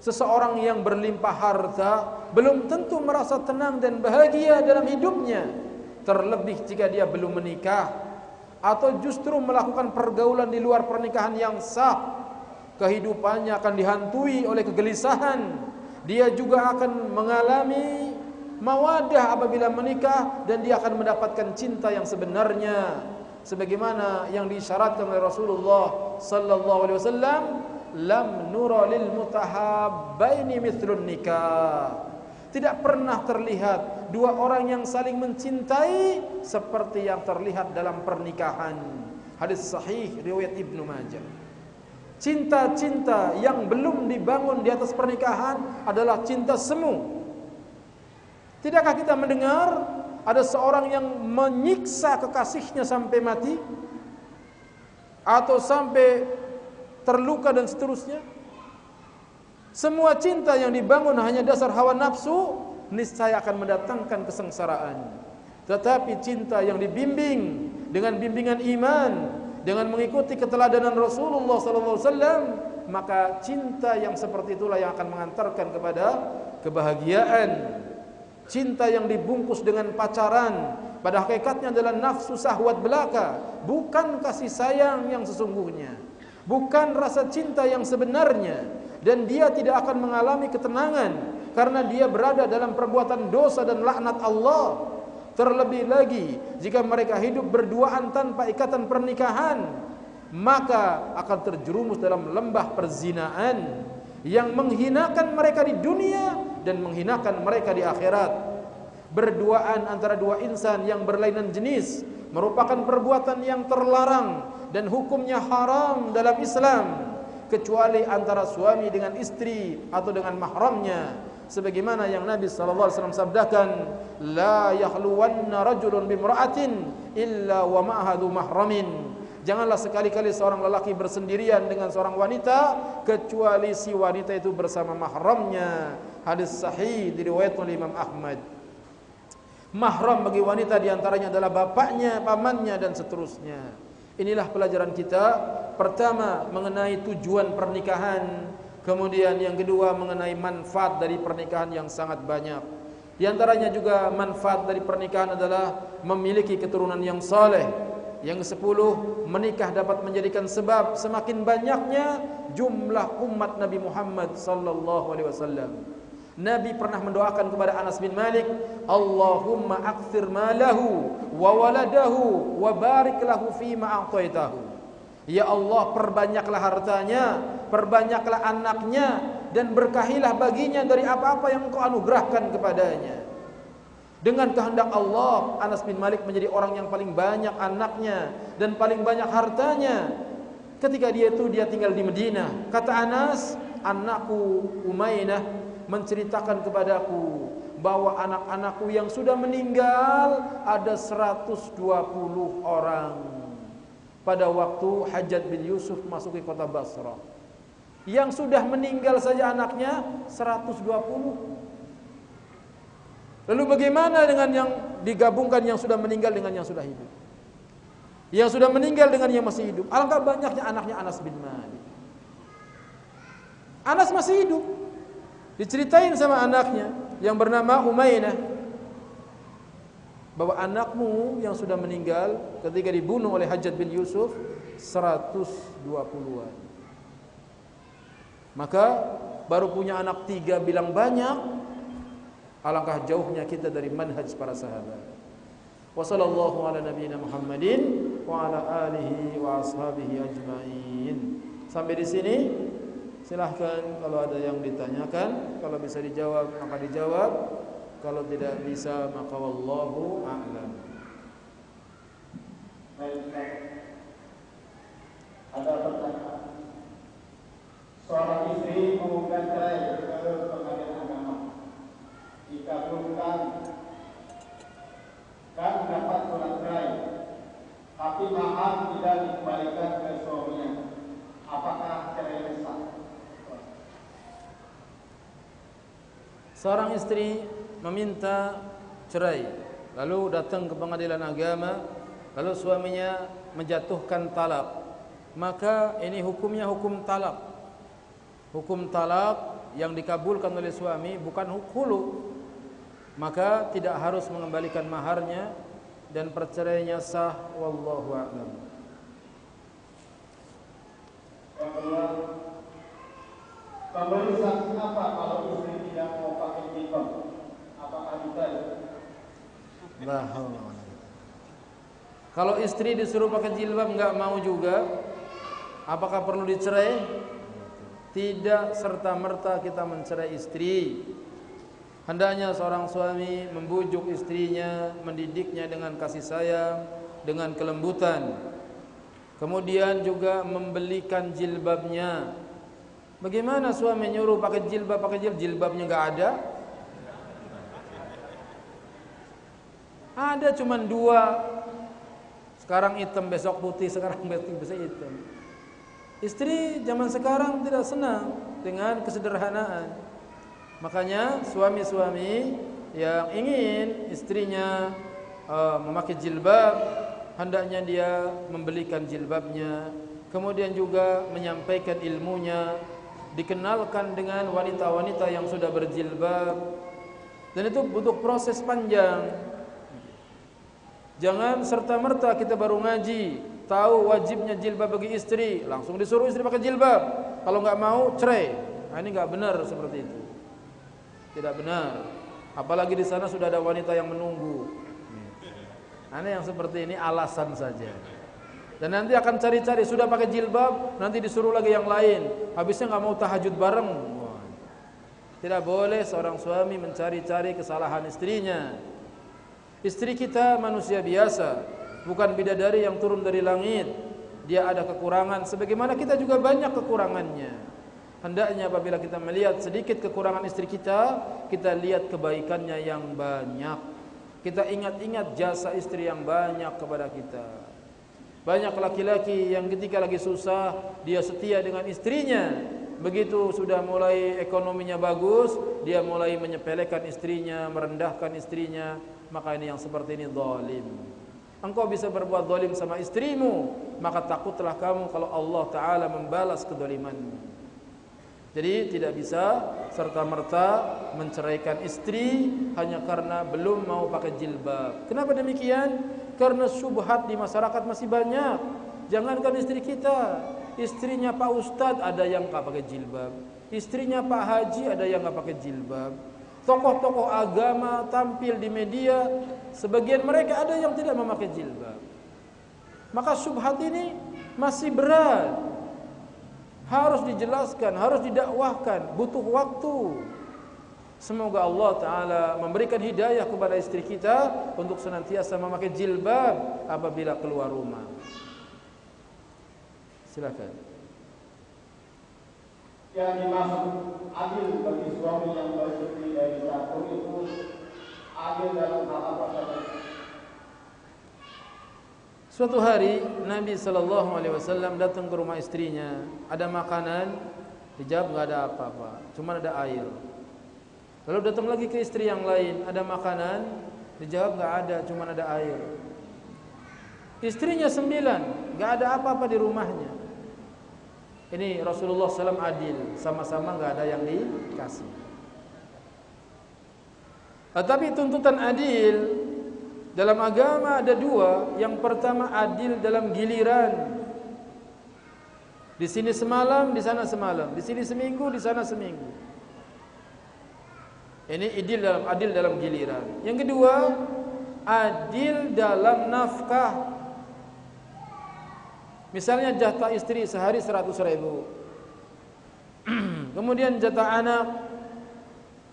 Seseorang yang berlimpah harta belum tentu merasa tenang dan bahagia dalam hidupnya, terlebih jika dia belum menikah atau justru melakukan pergaulan di luar pernikahan yang sah. Kehidupannya akan dihantui oleh kegelisahan. Dia juga akan mengalami mawadah apabila menikah, dan dia akan mendapatkan cinta yang sebenarnya sebagaimana yang diisyaratkan oleh Rasulullah sallallahu alaihi wasallam, lam nura lil mutahabbaini mithlun nikah. Tidak pernah terlihat dua orang yang saling mencintai seperti yang terlihat dalam pernikahan. Hadis sahih riwayat Ibnu Majah. Cinta-cinta yang belum dibangun di atas pernikahan adalah cinta semu. Tidakkah kita mendengar ada seorang yang menyiksa kekasihnya sampai mati atau sampai terluka dan seterusnya? Semua cinta yang dibangun hanya dasar hawa nafsu niscaya akan mendatangkan kesengsaraan. Tetapi cinta yang dibimbing dengan bimbingan iman, dengan mengikuti keteladanan Rasulullah sallallahu alaihi wasallam, maka cinta yang seperti itulah yang akan mengantarkan kepada kebahagiaan. Cinta yang dibungkus dengan pacaran pada hakikatnya adalah nafsu syahwat belaka, bukan kasih sayang yang sesungguhnya, bukan rasa cinta yang sebenarnya, dan dia tidak akan mengalami ketenangan karena dia berada dalam perbuatan dosa dan laknat Allah. Terlebih lagi jika mereka hidup berduaan tanpa ikatan pernikahan, maka akan terjerumus dalam lembah perzinaan yang menghinakan mereka di dunia dan menghinakan mereka di akhirat. Berduaan antara dua insan yang berlainan jenis merupakan perbuatan yang terlarang dan hukumnya haram dalam Islam, kecuali antara suami dengan istri atau dengan mahramnya, sebagaimana yang Nabi sallallahu alaihi wasallam sabdakan, la yakhluwanna rajulun bimra'atin illa wa ma'ahadu mahramin. Janganlah sekali-kali seorang lelaki bersendirian dengan seorang wanita kecuali si wanita itu bersama mahramnya. Hadis sahih diriwayatkan oleh Imam Ahmad. Mahram bagi wanita diantaranya adalah bapaknya, pamannya, dan seterusnya. Inilah pelajaran kita. Pertama, mengenai tujuan pernikahan. Kemudian yang kedua, mengenai manfaat dari pernikahan yang sangat banyak. Di antaranya juga manfaat dari pernikahan adalah memiliki keturunan yang saleh. Yang ke-10, menikah dapat menjadikan sebab semakin banyaknya jumlah umat Nabi Muhammad sallallahu alaihi wasallam. Nabi pernah mendoakan kepada Anas bin Malik, Allahumma akthir malahu wa waladahu wa barik lahu fima a'taitahu. Ya Allah, perbanyaklah hartanya, perbanyaklah anaknya, dan berkahilah baginya dari apa-apa yang Engkau anugerahkan kepadanya. Dengan kehendak Allah, Anas bin Malik menjadi orang yang paling banyak anaknya dan paling banyak hartanya. Ketika dia tinggal di Madinah. Kata Anas, anakku Umainah menceritakan kepadaku bahwa anak-anakku yang sudah meninggal ada 120 orang pada waktu Hajjaj bin Yusuf masuk ke kota Basrah. Yang sudah meninggal saja anaknya 120. Lalu bagaimana dengan yang digabungkan yang sudah meninggal dengan yang sudah hidup? Yang sudah meninggal dengan yang masih hidup. Alangkah banyaknya anaknya Anas bin Malik. Anas masih hidup. Diceritain sama anaknya yang bernama Umainah bahwa anakmu yang sudah meninggal ketika dibunuh oleh Hajjaj bin Yusuf 120-an. Maka baru punya anak 3 bilang banyak. Alangkah jauhnya kita dari manhaj para sahabat. Wa sallallahu ala nabiyyina Muhammadin wa ala alihi wa ashabihi ajmain. Sampai di sini. Silahkan kalau ada yang ditanyakan, kalau bisa dijawab maka dijawab, kalau tidak bisa maka wallahu a'lam. Ada pertanyaan. Seorang istri menggugat cerai ke pengadilan agama. Dikabulkan dan dapat surat cerai, tapi mahar tidak dikembalikan ke suaminya. Apakah Seorang istri meminta cerai, lalu datang ke pengadilan agama, lalu suaminya menjatuhkan talak, maka ini hukumnya hukum talak. Hukum talak yang dikabulkan oleh suami bukan hulu, maka tidak harus mengembalikan maharnya dan perceraiannya sah. Wallahu a'lam. Yang kedua, memberi sanksi apa kalau istri tidak mau pakai jilbab? Apakah bisa? Kalau istri disuruh pakai jilbab nggak mau juga, apakah perlu dicerai? Tidak serta-merta kita mencerai istri. Hendaknya seorang suami membujuk istrinya, mendidiknya dengan kasih sayang, dengan kelembutan. Kemudian juga membelikan jilbabnya. Bagaimana suami nyuruh pakai jilbab, jilbabnya nggak ada? Ada cuman 2. Sekarang hitam, besok putih, sekarang besok hitam. Istri zaman sekarang tidak senang dengan kesederhanaan. Makanya suami-suami yang ingin istrinya memakai jilbab, hendaknya dia membelikan jilbabnya, kemudian juga menyampaikan ilmunya, dikenalkan dengan wanita-wanita yang sudah berjilbab. Dan itu butuh proses panjang. Jangan serta-merta kita baru ngaji, tahu wajibnya jilbab bagi istri, langsung disuruh istri pakai jilbab. Kalau nggak mau, cerai. Nah, ini nggak benar seperti itu. Tidak benar. Apalagi di sana sudah ada wanita yang menunggu. Yang seperti ini alasan saja. Dan nanti akan cari-cari, sudah pakai jilbab, nanti disuruh lagi yang lain. Habisnya nggak mau tahajud bareng. Tidak boleh seorang suami mencari-cari kesalahan istrinya. Istri kita manusia biasa, bukan bidadari yang turun dari langit. Dia ada kekurangan, sebagaimana kita juga banyak kekurangannya. Hendaknya apabila kita melihat sedikit kekurangan istri kita, kita lihat kebaikannya yang banyak. Kita ingat-ingat jasa istri yang banyak kepada kita. Banyak laki-laki yang ketika lagi susah, dia setia dengan istrinya. Begitu sudah mulai ekonominya bagus, dia mulai menyepelekan istrinya, merendahkan istrinya. Maka ini yang seperti ini zalim. Engkau bisa berbuat zalim sama istrimu, maka takutlah kamu kalau Allah Ta'ala membalas kezalimanmu. Jadi tidak bisa serta-merta menceraikan istri hanya karena belum mau pakai jilbab. Kenapa demikian? Karena syubhat di masyarakat masih banyak. Jangankan istri kita, istrinya Pak Ustadz ada yang nggak pakai jilbab, istrinya Pak Haji ada yang nggak pakai jilbab. Tokoh-tokoh agama tampil di media, sebagian mereka ada yang tidak memakai jilbab. Maka syubhat ini masih berat, harus dijelaskan, harus didakwahkan, butuh waktu. Semoga Allah Ta'ala memberikan hidayah kepada istri kita untuk senantiasa memakai jilbab apabila keluar rumah. Silakan. Yang dimaksud adil bagi suami yang beristri dari satu itu adil dalam hal apa saja? Suatu hari Nabi SAW datang ke rumah istrinya. Ada makanan, dijawab nggak ada apa-apa, cuma ada air. Lalu datang lagi ke istri yang lain, ada makanan, dijawab nggak ada, cuma ada air. Istrinya 9, nggak ada apa-apa di rumahnya. Ini Rasulullah SAW adil, sama-sama nggak ada yang dikasih. Tapi tuntutan adil dalam agama ada 2. Yang pertama adil dalam giliran. Di sini semalam, di sana semalam. Di sini seminggu, di sana seminggu. Ini adil dalam giliran. Yang kedua, adil dalam nafkah. Misalnya jatah istri sehari 100.000. Kemudian jatah anak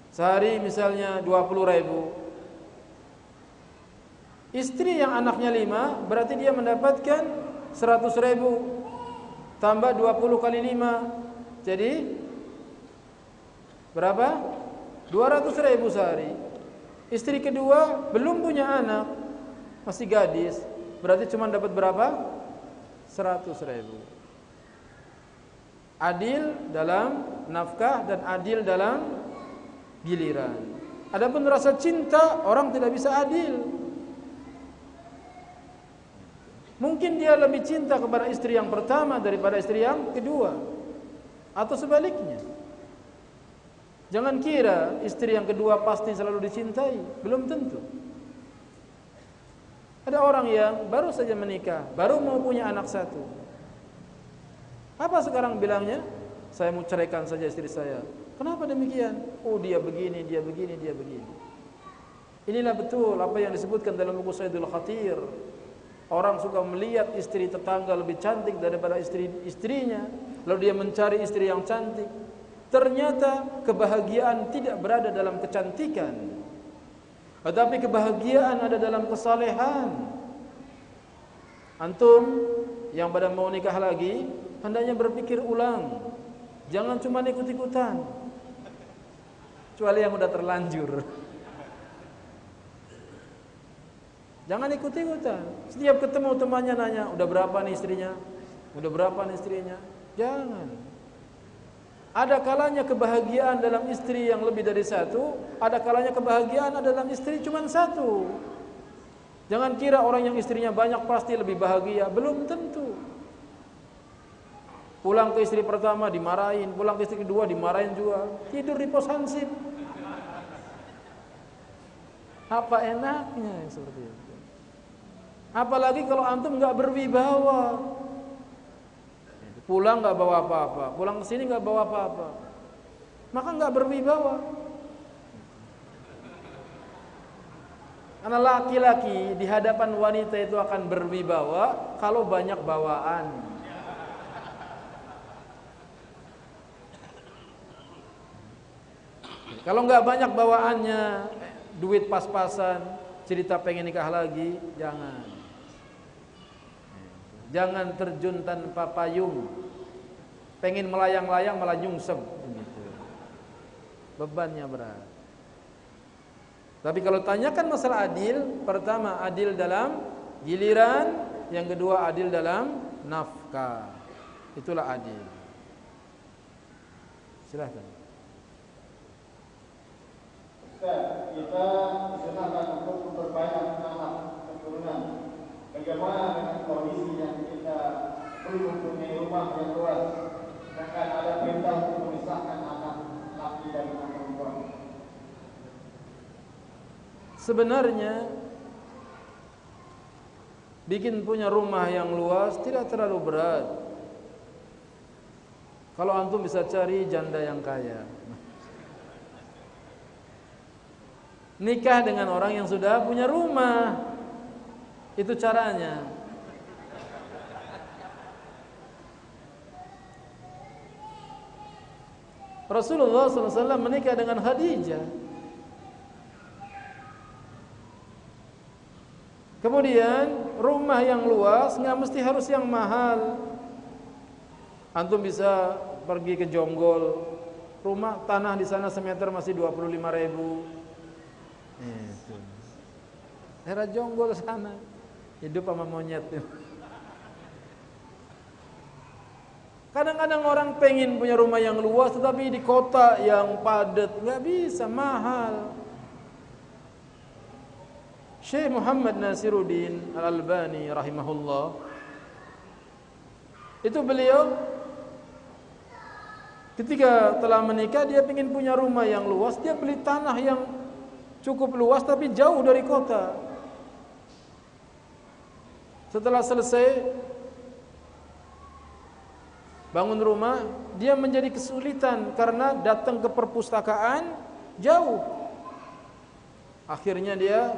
sehari misalnya 20.000. Istri yang anaknya 5 berarti dia mendapatkan 100.000 tambah 20 kali 5. Jadi berapa? 200.000 sehari. Istri kedua belum punya anak, masih gadis, berarti cuma dapat berapa? 100.000. Adil dalam nafkah dan adil dalam giliran. Adapun rasa cinta, orang tidak bisa adil. Mungkin dia lebih cinta kepada istri yang pertama daripada istri yang kedua, atau sebaliknya. Jangan kira istri yang kedua pasti selalu dicintai, belum tentu. Ada orang yang baru saja menikah, baru mau punya anak satu. Apa sekarang bilangnya? Saya mau ceraikan saja istri saya. Kenapa demikian? Oh, dia begini, dia begini, dia begini. Inilah betul apa yang disebutkan dalam buku Sayyidul Khatir. Orang suka melihat istri tetangga lebih cantik daripada istrinya, lalu dia mencari istri yang cantik. Ternyata kebahagiaan tidak berada dalam kecantikan, tetapi kebahagiaan ada dalam kesalehan. Antum yang pada mau nikah lagi, hendaknya berpikir ulang. Jangan cuma ikut-ikutan. Kecuali yang udah terlanjur. Jangan ikut-ikutan. Setiap ketemu temannya nanya, udah berapa nih istrinya? Udah berapa nih istrinya? Jangan. Ada kalanya kebahagiaan dalam istri yang lebih dari satu, ada kalanya kebahagiaan ada dalam istri cuma satu. Jangan kira orang yang istrinya banyak pasti lebih bahagia, belum tentu. Pulang ke istri pertama dimarahin, pulang ke istri kedua dimarahin juga. Tidur di pos hansip. Apa enaknya seperti itu? Apalagi kalau antum nggak berwibawa, pulang nggak bawa apa-apa, pulang ke sini nggak bawa apa-apa, maka nggak berwibawa. Karena laki-laki di hadapan wanita itu akan berwibawa kalau banyak bawaan. Kalau nggak banyak bawaannya, duit pas-pasan, cerita pengen nikah lagi, jangan. Jangan terjun tanpa payung. Pengen melayang-layang malah nyungsep gitu. Bebannya berat. Tapi kalau tanyakan masalah adil, pertama adil dalam giliran, yang kedua adil dalam nafkah. Itulah adil. Silahkan. Ustaz, kita disunahkan untuk memperbanyak anak keturunan. Bagaimana dengan kondisi yang kita belum mempunyai rumah yang luas, sedangkan ada perintah untuk memisahkan anak laki dan anak perempuan? Sebenarnya bikin punya rumah yang luas tidak terlalu berat. Kalau antum bisa cari janda yang kaya. Nikah dengan orang yang sudah punya rumah. Itu caranya. Rasulullah SAW menikah dengan Khadijah. Kemudian rumah yang luas nggak mesti harus yang mahal. Antum bisa pergi ke Jonggol, rumah tanah di sana semeter masih 25.000. Itu. Daerah Jonggol sana. Hidup sama monyet. Kadang-kadang orang pengen punya rumah yang luas, tetapi di kota yang padat nggak bisa, mahal. Syekh Muhammad Nasiruddin Al-Albani rahimahullah, itu beliau ketika telah menikah dia ingin punya rumah yang luas, dia beli tanah yang cukup luas tapi jauh dari kota. Setelah selesai bangun rumah, dia menjadi kesulitan karena datang ke perpustakaan jauh. Akhirnya dia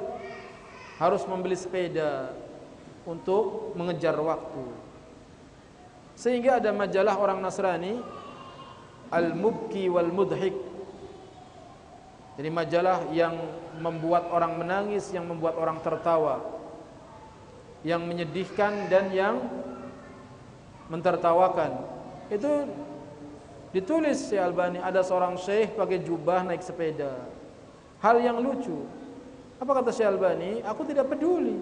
harus membeli sepeda untuk mengejar waktu. Sehingga ada majalah orang Nasrani, Al-Mubki wal Mudhik. Jadi majalah yang membuat orang menangis, yang membuat orang tertawa, yang menyedihkan dan yang mentertawakan. Itu ditulis Syekh Albani, ada seorang syekh pakai jubah naik sepeda. Hal yang lucu. Apa kata Syekh Albani? Aku tidak peduli.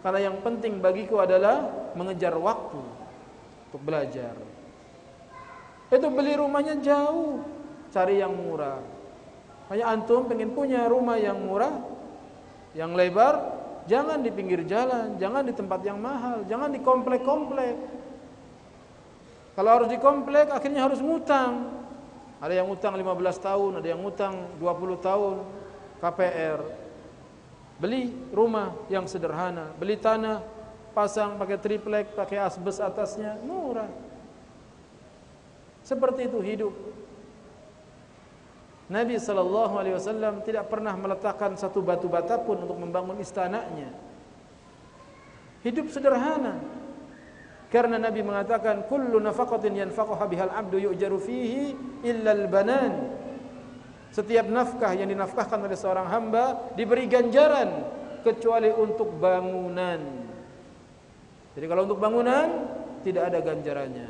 Karena yang penting bagiku adalah mengejar waktu untuk belajar. Itu beli rumahnya jauh, cari yang murah. Kayak antum pengen punya rumah yang murah, yang lebar, jangan di pinggir jalan, jangan di tempat yang mahal, jangan di komplek-komplek. Kalau harus di komplek akhirnya harus ngutang. Ada yang ngutang 15 tahun, ada yang ngutang 20 tahun KPR. Beli rumah yang sederhana, beli tanah, pasang pakai triplek, pakai asbes atasnya, murah. Seperti itu hidup. Nabi SAW tidak pernah meletakkan satu batu bata pun untuk membangun istananya. Hidup sederhana. Karena Nabi mengatakan, kullu nafaqatin yanfaqaha bihal abdu yu'jaru fihi illa al-banan. Setiap nafkah yang dinafkahkan oleh seorang hamba diberi ganjaran kecuali untuk bangunan. Jadi kalau untuk bangunan tidak ada ganjarannya.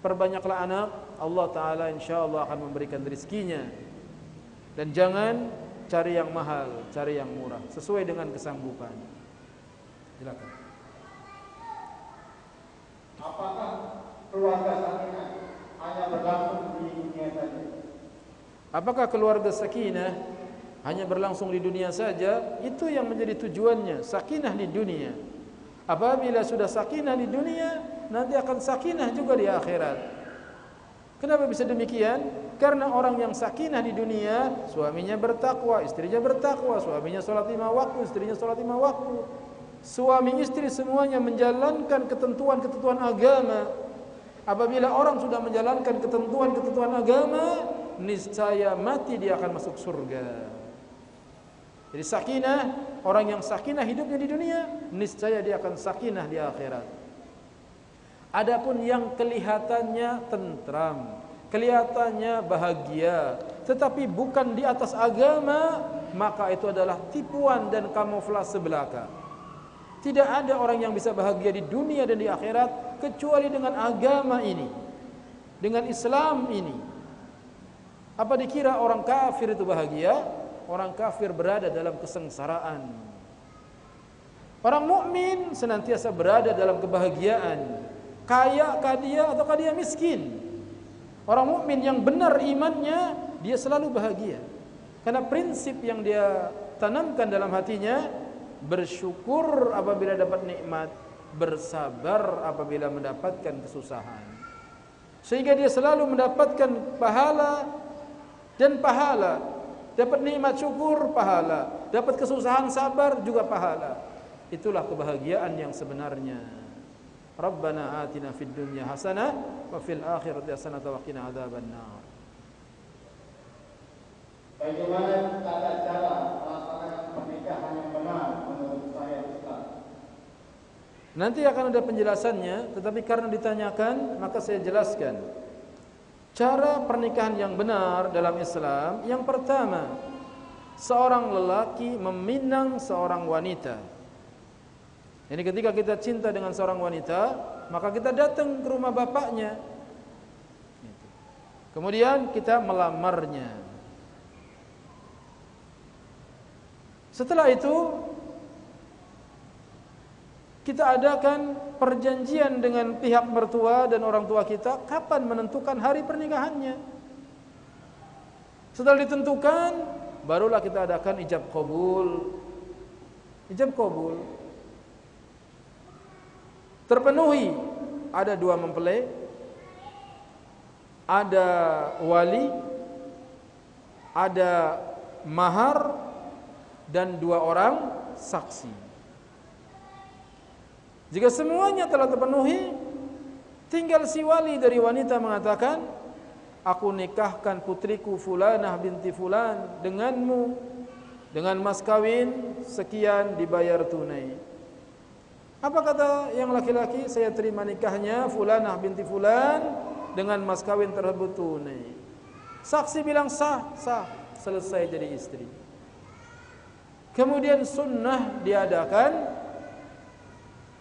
Perbanyaklah anak, Allah Ta'ala insyaAllah akan memberikan rizkinya. Dan jangan cari yang mahal, cari yang murah, sesuai dengan kesanggupan. Silakan. Apakah keluarga sakinah hanya berlangsung di dunia saja? Apakah keluarga sakinah hanya berlangsung di dunia saja? Itu yang menjadi tujuannya, sakinah di dunia. Apabila sudah sakinah di dunia, nanti akan sakinah juga di akhirat. Kenapa bisa demikian? Karena orang yang sakinah di dunia, suaminya bertakwa, istrinya bertakwa, suaminya sholat 5 waktu, istrinya sholat 5 waktu. Suami istri semuanya menjalankan ketentuan-ketentuan agama. Apabila orang sudah menjalankan ketentuan-ketentuan agama, niscaya mati dia akan masuk surga. Jadi sakinah, orang yang sakinah hidupnya di dunia, niscaya dia akan sakinah di akhirat. Adapun yang kelihatannya tentram, kelihatannya bahagia, tetapi bukan di atas agama, maka itu adalah tipuan dan kamuflase belaka. Tidak ada orang yang bisa bahagia di dunia dan di akhirat kecuali dengan agama ini, dengan Islam ini. Apa dikira orang kafir itu bahagia? Orang kafir berada dalam kesengsaraan. Orang mukmin senantiasa berada dalam kebahagiaan. Kaya kah dia ataukah dia miskin? Orang mukmin yang benar imannya, dia selalu bahagia. Karena prinsip yang dia tanamkan dalam hatinya, bersyukur apabila dapat nikmat, bersabar apabila mendapatkan kesusahan. Sehingga dia selalu mendapatkan pahala dan pahala. Dapat nikmat syukur, pahala. Dapat kesusahan sabar, juga pahala. Itulah kebahagiaan yang sebenarnya. Rabbana atina fid dunya hasanah wa fil akhirati hasanah wa qina adzabannar. Bagaimana tata cara melaksanakan pernikahan yang benar menurut syariat Islam? Nanti akan ada penjelasannya, tetapi karena ditanyakan maka saya jelaskan. Cara pernikahan yang benar dalam Islam, yang pertama, seorang lelaki meminang seorang wanita. Jadi ketika kita cinta dengan seorang wanita, maka kita datang ke rumah bapaknya. Kemudian kita melamarnya. Setelah itu kita adakan perjanjian dengan pihak mertua dan orang tua kita kapan menentukan hari pernikahannya. Setelah ditentukan, barulah kita adakan ijab qabul. Ijab qabul terpenuhi, ada 2 mempelai, ada wali, ada mahar, dan 2 orang saksi. Jika semuanya telah terpenuhi, tinggal si wali dari wanita mengatakan, aku nikahkan putriku Fulanah binti Fulan denganmu, dengan mas kawin sekian dibayar tunai. Apa kata yang laki-laki? Saya terima nikahnya Fulanah binti Fulan dengan mas kawin tersebut tunai. Saksi bilang sah, sah, selesai jadi istri. Kemudian sunnah diadakan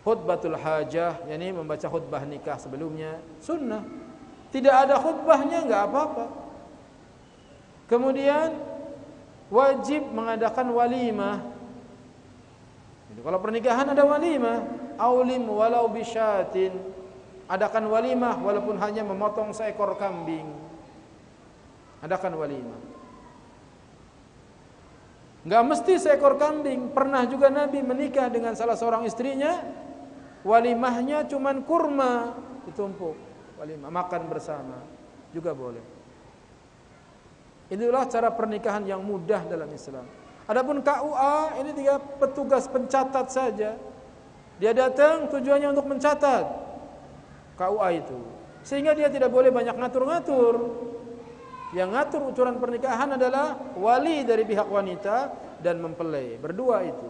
khutbatul hajah, yakni membaca khutbah nikah sebelumnya, sunnah. Tidak ada khutbahnya enggak apa-apa. Kemudian wajib mengadakan walimah. Jadi kalau pernikahan ada walimah, aulim walau bisyatin. Adakan walimah walaupun hanya memotong seekor kambing. Adakan walimah. Enggak mesti seekor kambing. Pernah juga Nabi menikah dengan salah seorang istrinya, walimahnya cuman kurma ditumpuk, walimah makan bersama juga boleh. Itulah cara pernikahan yang mudah dalam Islam. Adapun KUA ini dia petugas pencatat saja. Dia datang tujuannya untuk mencatat KUA itu. Sehingga dia tidak boleh banyak ngatur-ngatur. Yang ngatur uturan pernikahan adalah wali dari pihak wanita dan mempelai. Berdua itu.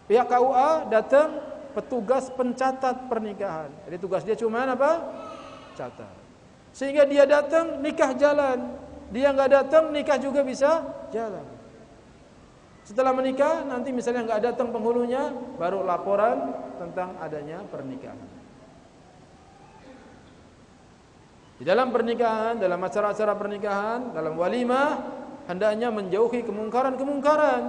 Pihak KUA datang petugas pencatat pernikahan. Jadi tugas dia cuma apa? Catat. Sehingga dia datang nikah jalan. Dia enggak datang nikah juga bisa jalan. Setelah menikah nanti misalnya enggak datang penghulunya, baru laporan tentang adanya pernikahan. Di dalam pernikahan, dalam acara-acara pernikahan, dalam walimah hendaknya menjauhi kemungkaran-kemungkaran.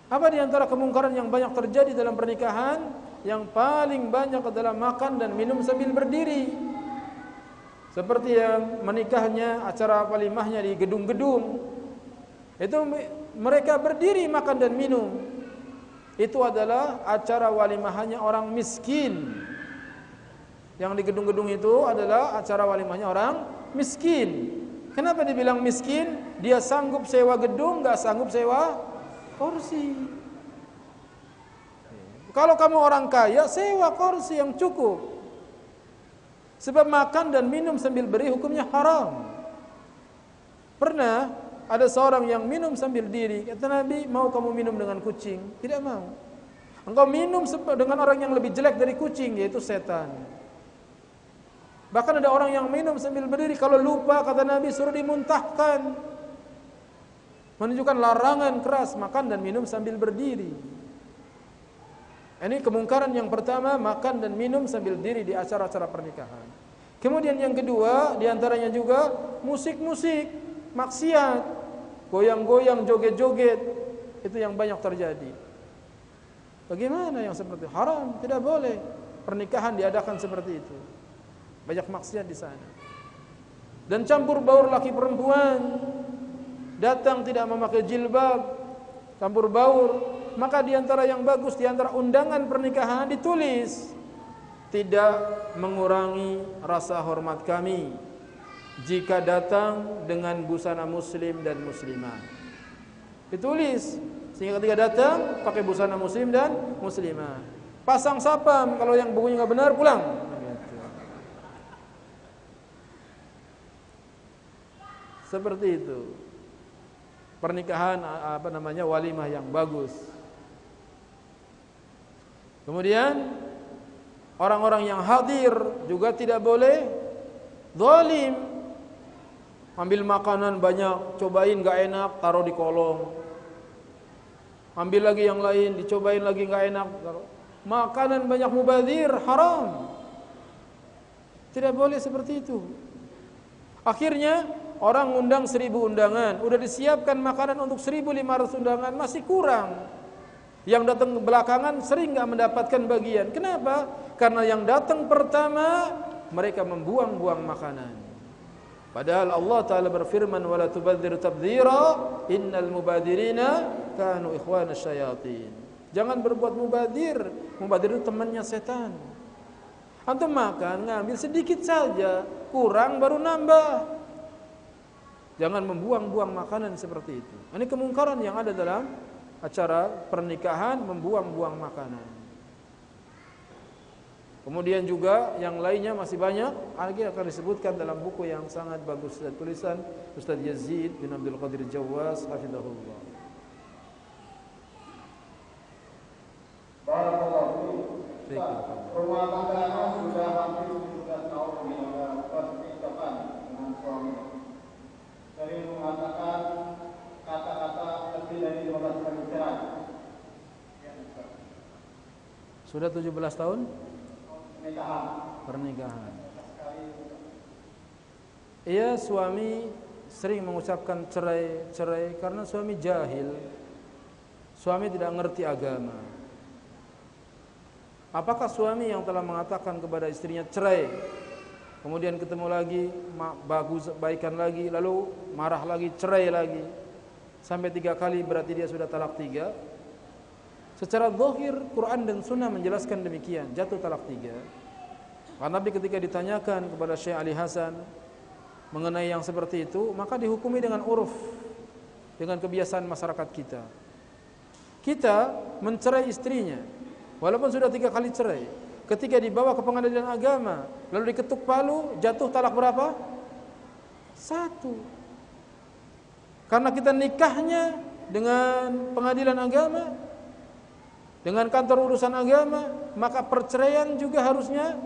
Apa di antara kemungkaran yang banyak terjadi dalam pernikahan? Yang paling banyak adalah makan dan minum sambil berdiri. Seperti yang menikahnya, acara walimahnya di gedung-gedung. Itu mereka berdiri makan dan minum. Itu adalah acara walimahnya orang miskin. Yang di gedung-gedung itu adalah acara walimahnya orang miskin. Kenapa dibilang miskin? Dia sanggup sewa gedung, enggak sanggup sewa kursi. Kalau kamu orang kaya, sewa kursi yang cukup. Sebab makan dan minum sambil beri hukumnya haram. Pernah ada seorang yang minum sambil diri. Kata Nabi, mau kamu minum dengan kucing? Tidak mau. Engkau minum dengan orang yang lebih jelek dari kucing, yaitu setan. Bahkan ada orang yang minum sambil berdiri, kalau lupa kata Nabi suruh dimuntahkan. Menunjukkan larangan keras makan dan minum sambil berdiri. Ini kemungkaran yang pertama, makan dan minum sambil diri di acara-acara pernikahan. Kemudian yang kedua, diantaranya juga musik-musik, maksiat, goyang-goyang, joget-joget, itu yang banyak terjadi. Bagaimana yang seperti itu? Haram, tidak boleh. Pernikahan diadakan seperti itu. Banyak maksiat di sana. Dan campur baur laki perempuan, datang tidak memakai jilbab, campur baur. Maka diantara yang bagus, diantara undangan pernikahan ditulis, tidak mengurangi rasa hormat kami jika datang dengan busana muslim dan muslimah. Ditulis, sehingga ketika datang pakai busana muslim dan muslimah. Pasang sapam, kalau yang bukunya nggak benar pulang. Seperti itu. Pernikahan walimah yang bagus. Kemudian orang-orang yang hadir juga tidak boleh zalim. Ambil makanan banyak, cobain enggak enak, taruh di kolong. Ambil lagi yang lain, dicobain lagi enggak enak, taruh. Makanan banyak mubadzir, haram. Tidak boleh seperti itu. Akhirnya orang undang 1000 undangan, udah disiapkan makanan untuk 1500 undangan, masih kurang. Yang datang belakangan sering enggak mendapatkan bagian. Kenapa? Karena yang datang pertama mereka membuang-buang makanan. Padahal Allah Ta'ala berfirman, wala tubadzir tabdzira, innal mubadzirina kanu ikhwana syayatin. Jangan berbuat mubadir. Mubadir itu temannya setan. Antum makan, ngambil sedikit saja, kurang baru nambah. Jangan membuang-buang makanan seperti itu. Ini kemungkaran yang ada dalam acara pernikahan, membuang-buang makanan. Kemudian juga yang lainnya masih banyak, lagi akan disebutkan dalam buku yang sangat bagus, tulisan Ustaz Yazid bin Abdul Qadir Jawas hafizahullah. Barakallahu fiik. Rumah tangga sudah hampir 17 tahun berpindah dengan suami. Sering mengatakan kata-kata lebih dari 15 kali cerai. Sudah 17 tahun? Pernikahan. Iya, suami sering mengucapkan cerai karena suami jahil. Suami tidak mengerti agama. Apakah suami yang telah mengatakan kepada istrinya cerai, kemudian ketemu lagi, bagus baikan lagi, lalu marah lagi, cerai lagi? sampai 3 kali berarti dia sudah talak 3. Secara zahir Quran dan Sunnah menjelaskan demikian, jatuh talak 3. Karena Nabi ketika ditanyakan kepada Syekh Ali Hasan mengenai yang seperti itu, maka dihukumi dengan uruf, dengan kebiasaan masyarakat kita. Kita mencerai istrinya, walaupun sudah 3 kali cerai. Ketika dibawa ke pengadilan agama, lalu diketuk palu, jatuh talak berapa? 1. Karena kita nikahnya dengan pengadilan agama, dengan kantor urusan agama, maka perceraian juga harusnya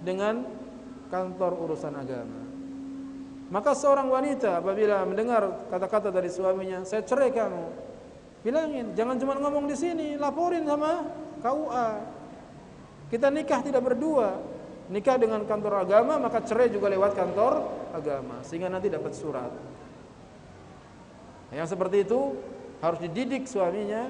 dengan kantor urusan agama. Maka seorang wanita apabila mendengar kata-kata dari suaminya, "Saya cerai kamu," bilangin, jangan cuma ngomong di sini, laporin sama KUA. Kita nikah tidak berdua, nikah dengan kantor agama, maka cerai juga lewat kantor agama, sehingga nanti dapat surat. Yang seperti itu harus dididik suaminya,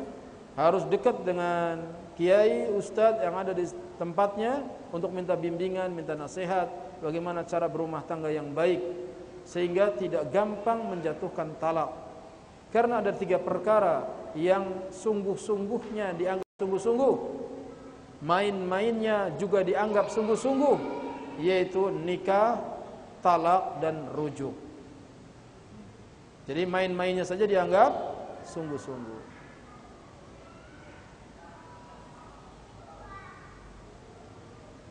harus dekat dengan kiai, ustadz yang ada di tempatnya untuk minta bimbingan, minta nasihat bagaimana cara berumah tangga yang baik, sehingga tidak gampang menjatuhkan talak. Karena ada 3 perkara yang sungguh-sungguhnya dianggap sungguh-sungguh, main-mainnya juga dianggap sungguh-sungguh, yaitu nikah, talak, dan rujuk. Jadi main-mainnya saja dianggap sungguh-sungguh.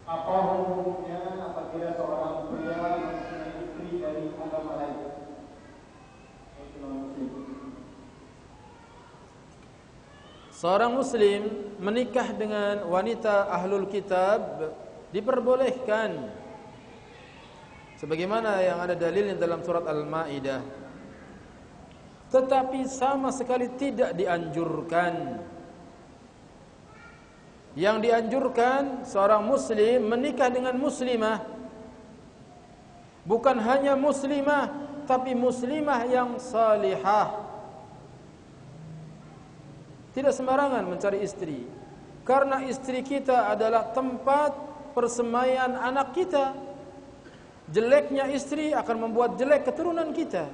Apa hukumnya apabila seorang pria mempunyai istri dari agama lain? Seorang muslim menikah dengan wanita ahlul kitab diperbolehkan, sebagaimana yang ada dalilnya dalam surat Al-Maidah. Tetapi sama sekali tidak dianjurkan. Yang dianjurkan seorang muslim menikah dengan muslimah, bukan hanya muslimah, tapi muslimah yang salihah. Tidak sembarangan mencari istri, karena istri kita adalah tempat persemaian anak kita. Jeleknya istri akan membuat jelek keturunan kita.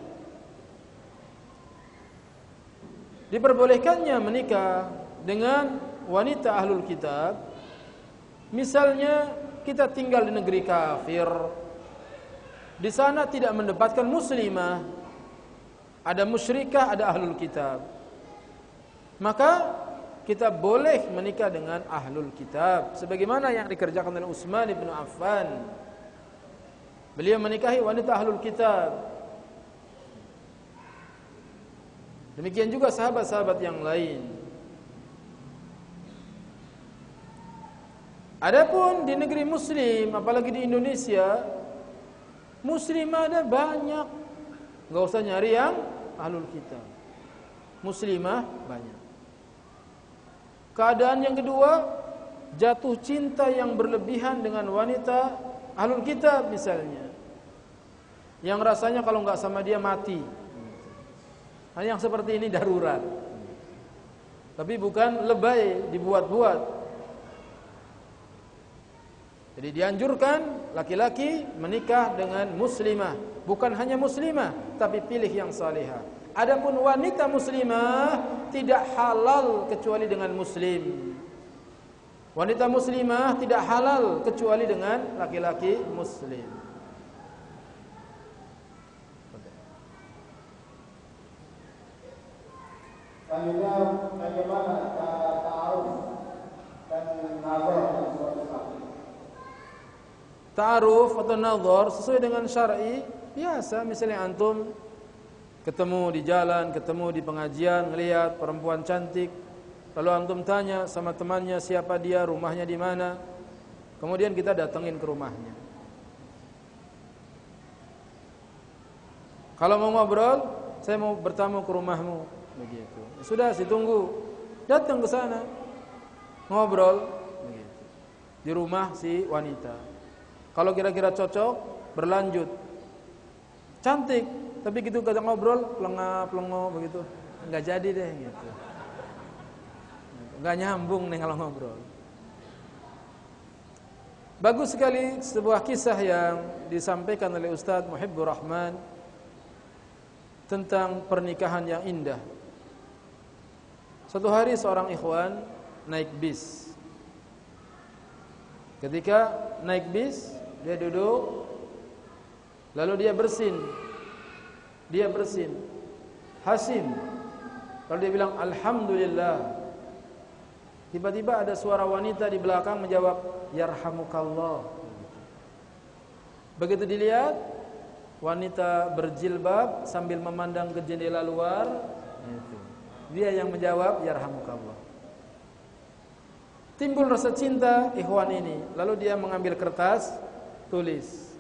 Diperbolehkannya menikah dengan wanita ahlul kitab. Misalnya kita tinggal di negeri kafir, di sana tidak mendapatkan muslimah, ada musyrikah, ada ahlul kitab, maka kita boleh menikah dengan ahlul kitab, sebagaimana yang dikerjakan oleh Utsman bin Affan. Beliau menikahi wanita ahlul kitab. Demikian juga sahabat-sahabat yang lain. Adapun di negeri muslim, apalagi di Indonesia, muslimah ada banyak. Enggak usah nyari yang ahlul kitab. Muslimah banyak. Keadaan yang kedua, jatuh cinta yang berlebihan dengan wanita ahlul kitab misalnya, yang rasanya kalau enggak sama dia mati. Nah, yang seperti ini darurat. Tapi bukan lebay, dibuat-buat. Jadi dianjurkan laki-laki menikah dengan muslimah, bukan hanya muslimah, tapi pilih yang salihah. Adapun wanita muslimah tidak halal kecuali dengan muslim. Wanita muslimah tidak halal kecuali dengan laki-laki muslim. Selanjutnya, bagaimana cara ta'aruf dan nazar yang suatu saat? Ta'aruf atau nazar sesuai dengan syar'i biasa. Misalnya antum ketemu di jalan, ketemu di pengajian, ngelihat perempuan cantik, lalu antum tanya sama temannya siapa dia, rumahnya di mana, kemudian kita datengin ke rumahnya. Kalau mau ngobrol, saya mau bertamu ke rumahmu, begitu. Sudah, ditunggu, datang ke sana, ngobrol, begitu, di rumah si wanita. Kalau kira-kira cocok, berlanjut. Cantik, tapi gitu kadang ngobrol, pelengap begitu, nggak jadi deh, gitu. Nggak nyambung nih kalau ngobrol. Bagus sekali sebuah kisah yang disampaikan oleh Ustaz Muhibbur Rahman tentang pernikahan yang indah. Suatu hari seorang ikhwan naik bis. Ketika naik bis, dia duduk, lalu dia bersin. Hasim. Lalu dia bilang alhamdulillah. Tiba-tiba ada suara wanita di belakang menjawab yarhamukallah. Begitu dilihat, wanita berjilbab sambil memandang ke jendela luar, dia yang menjawab yarhamukallah. Timbul rasa cinta ikhwan ini. Lalu dia mengambil kertas, tulis,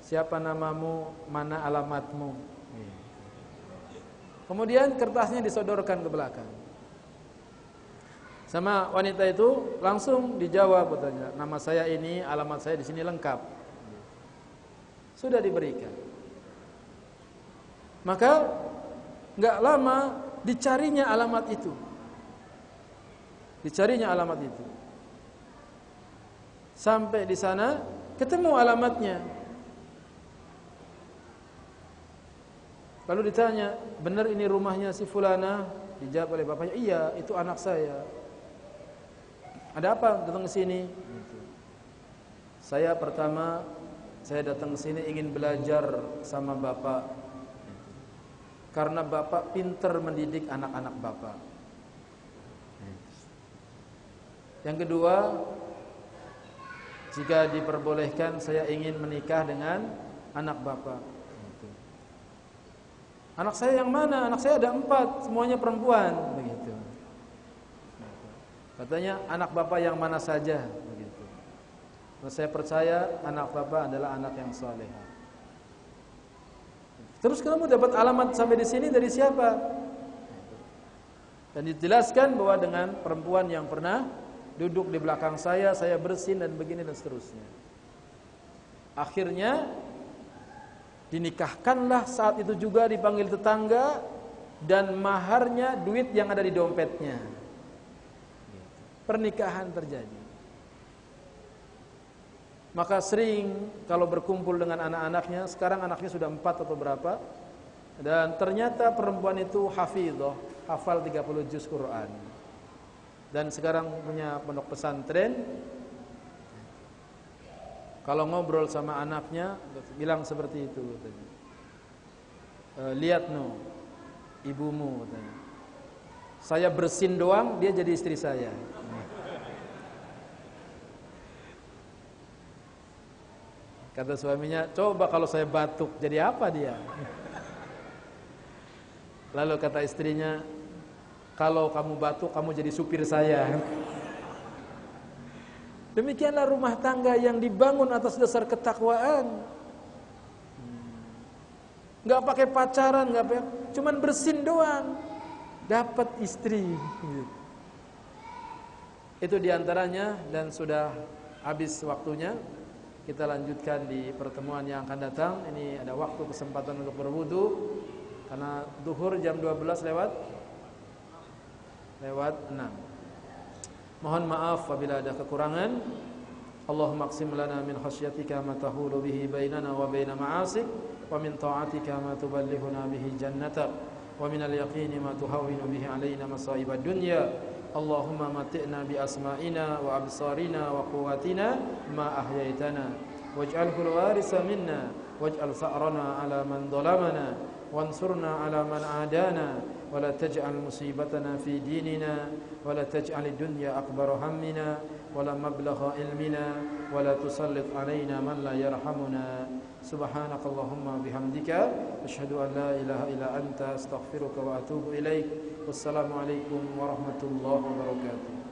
siapa namamu, mana alamatmu. Kemudian kertasnya disodorkan ke belakang. Sama wanita itu langsung dijawab, katanya, nama saya ini, alamat saya di sini lengkap. Sudah diberikan. Maka enggak lama dicarinya alamat itu. Sampai di sana ketemu alamatnya. Lalu ditanya, benar ini rumahnya si fulana? Dijawab oleh bapaknya, iya, itu anak saya. Ada apa datang ke sini? Saya datang ke sini ingin belajar sama bapak. Karena bapak pintar mendidik anak-anak bapak. Yang kedua, jika diperbolehkan saya ingin menikah dengan anak bapak. Anak saya yang mana? Anak saya ada 4, semuanya perempuan. Begitu. Katanya anak bapak yang mana saja. Begitu. Saya percaya anak bapak adalah anak yang saleh. Terus kamu dapat alamat sampai di sini dari siapa? Dan dijelaskan bahwa dengan perempuan yang pernah duduk di belakang saya bersin dan begini dan seterusnya. Akhirnya dinikahkanlah, saat itu juga dipanggil tetangga dan maharnya duit yang ada di dompetnya. Pernikahan terjadi. Maka sering kalau berkumpul dengan anak-anaknya, sekarang anaknya sudah 4 atau berapa, dan ternyata perempuan itu hafidhah, hafal 30 juz Quran. Dan sekarang punya pondok pesantren. Kalau ngobrol sama anaknya, bilang seperti itu, katanya. Lihat no, ibumu, katanya. Saya bersin doang, dia jadi istri saya. Kata suaminya, coba kalau saya batuk, jadi apa dia? Lalu kata istrinya, kalau kamu batuk, kamu jadi supir saya. Demikianlah rumah tangga yang dibangun atas dasar ketakwaan. Enggak pakai pacaran, enggak pakai, cuman bersin doang, dapat istri. Itu diantaranya, dan sudah habis waktunya. Kita lanjutkan di pertemuan yang akan datang. Ini ada waktu kesempatan untuk berwudu, karena duhur jam 12 lewat 6. Mohon maaf apabila ada kekurangan. Allahumma aqsim lana min khasyatika ma tahulu bihi bainana wa baina ma'asik, wa min ta'atika ma tuballighuna bihi jannatak, wa min al-yaqini ma tuhawwinu bihi alaina masa'ibad dunya. Allahumma mati'na bi asma'ina wa absarina wa quwwatina ma ahyaitana waj'alhu al-warisa minna waj'al sa'rana 'ala man dhalamana wansurna 'ala man 'adana wa la taj'al musibatana fi dinina wa la taj'al ad-dunya akbar hammina wa la mablagha ilmina wa la tusallit 'alaina man la yarhamuna. Subhanakallahumma bihamdika asyhadu an la ilaha illa anta astaghfiruka wa atubu ilaik. Wassalamualaikum warahmatullahi wabarakatuh.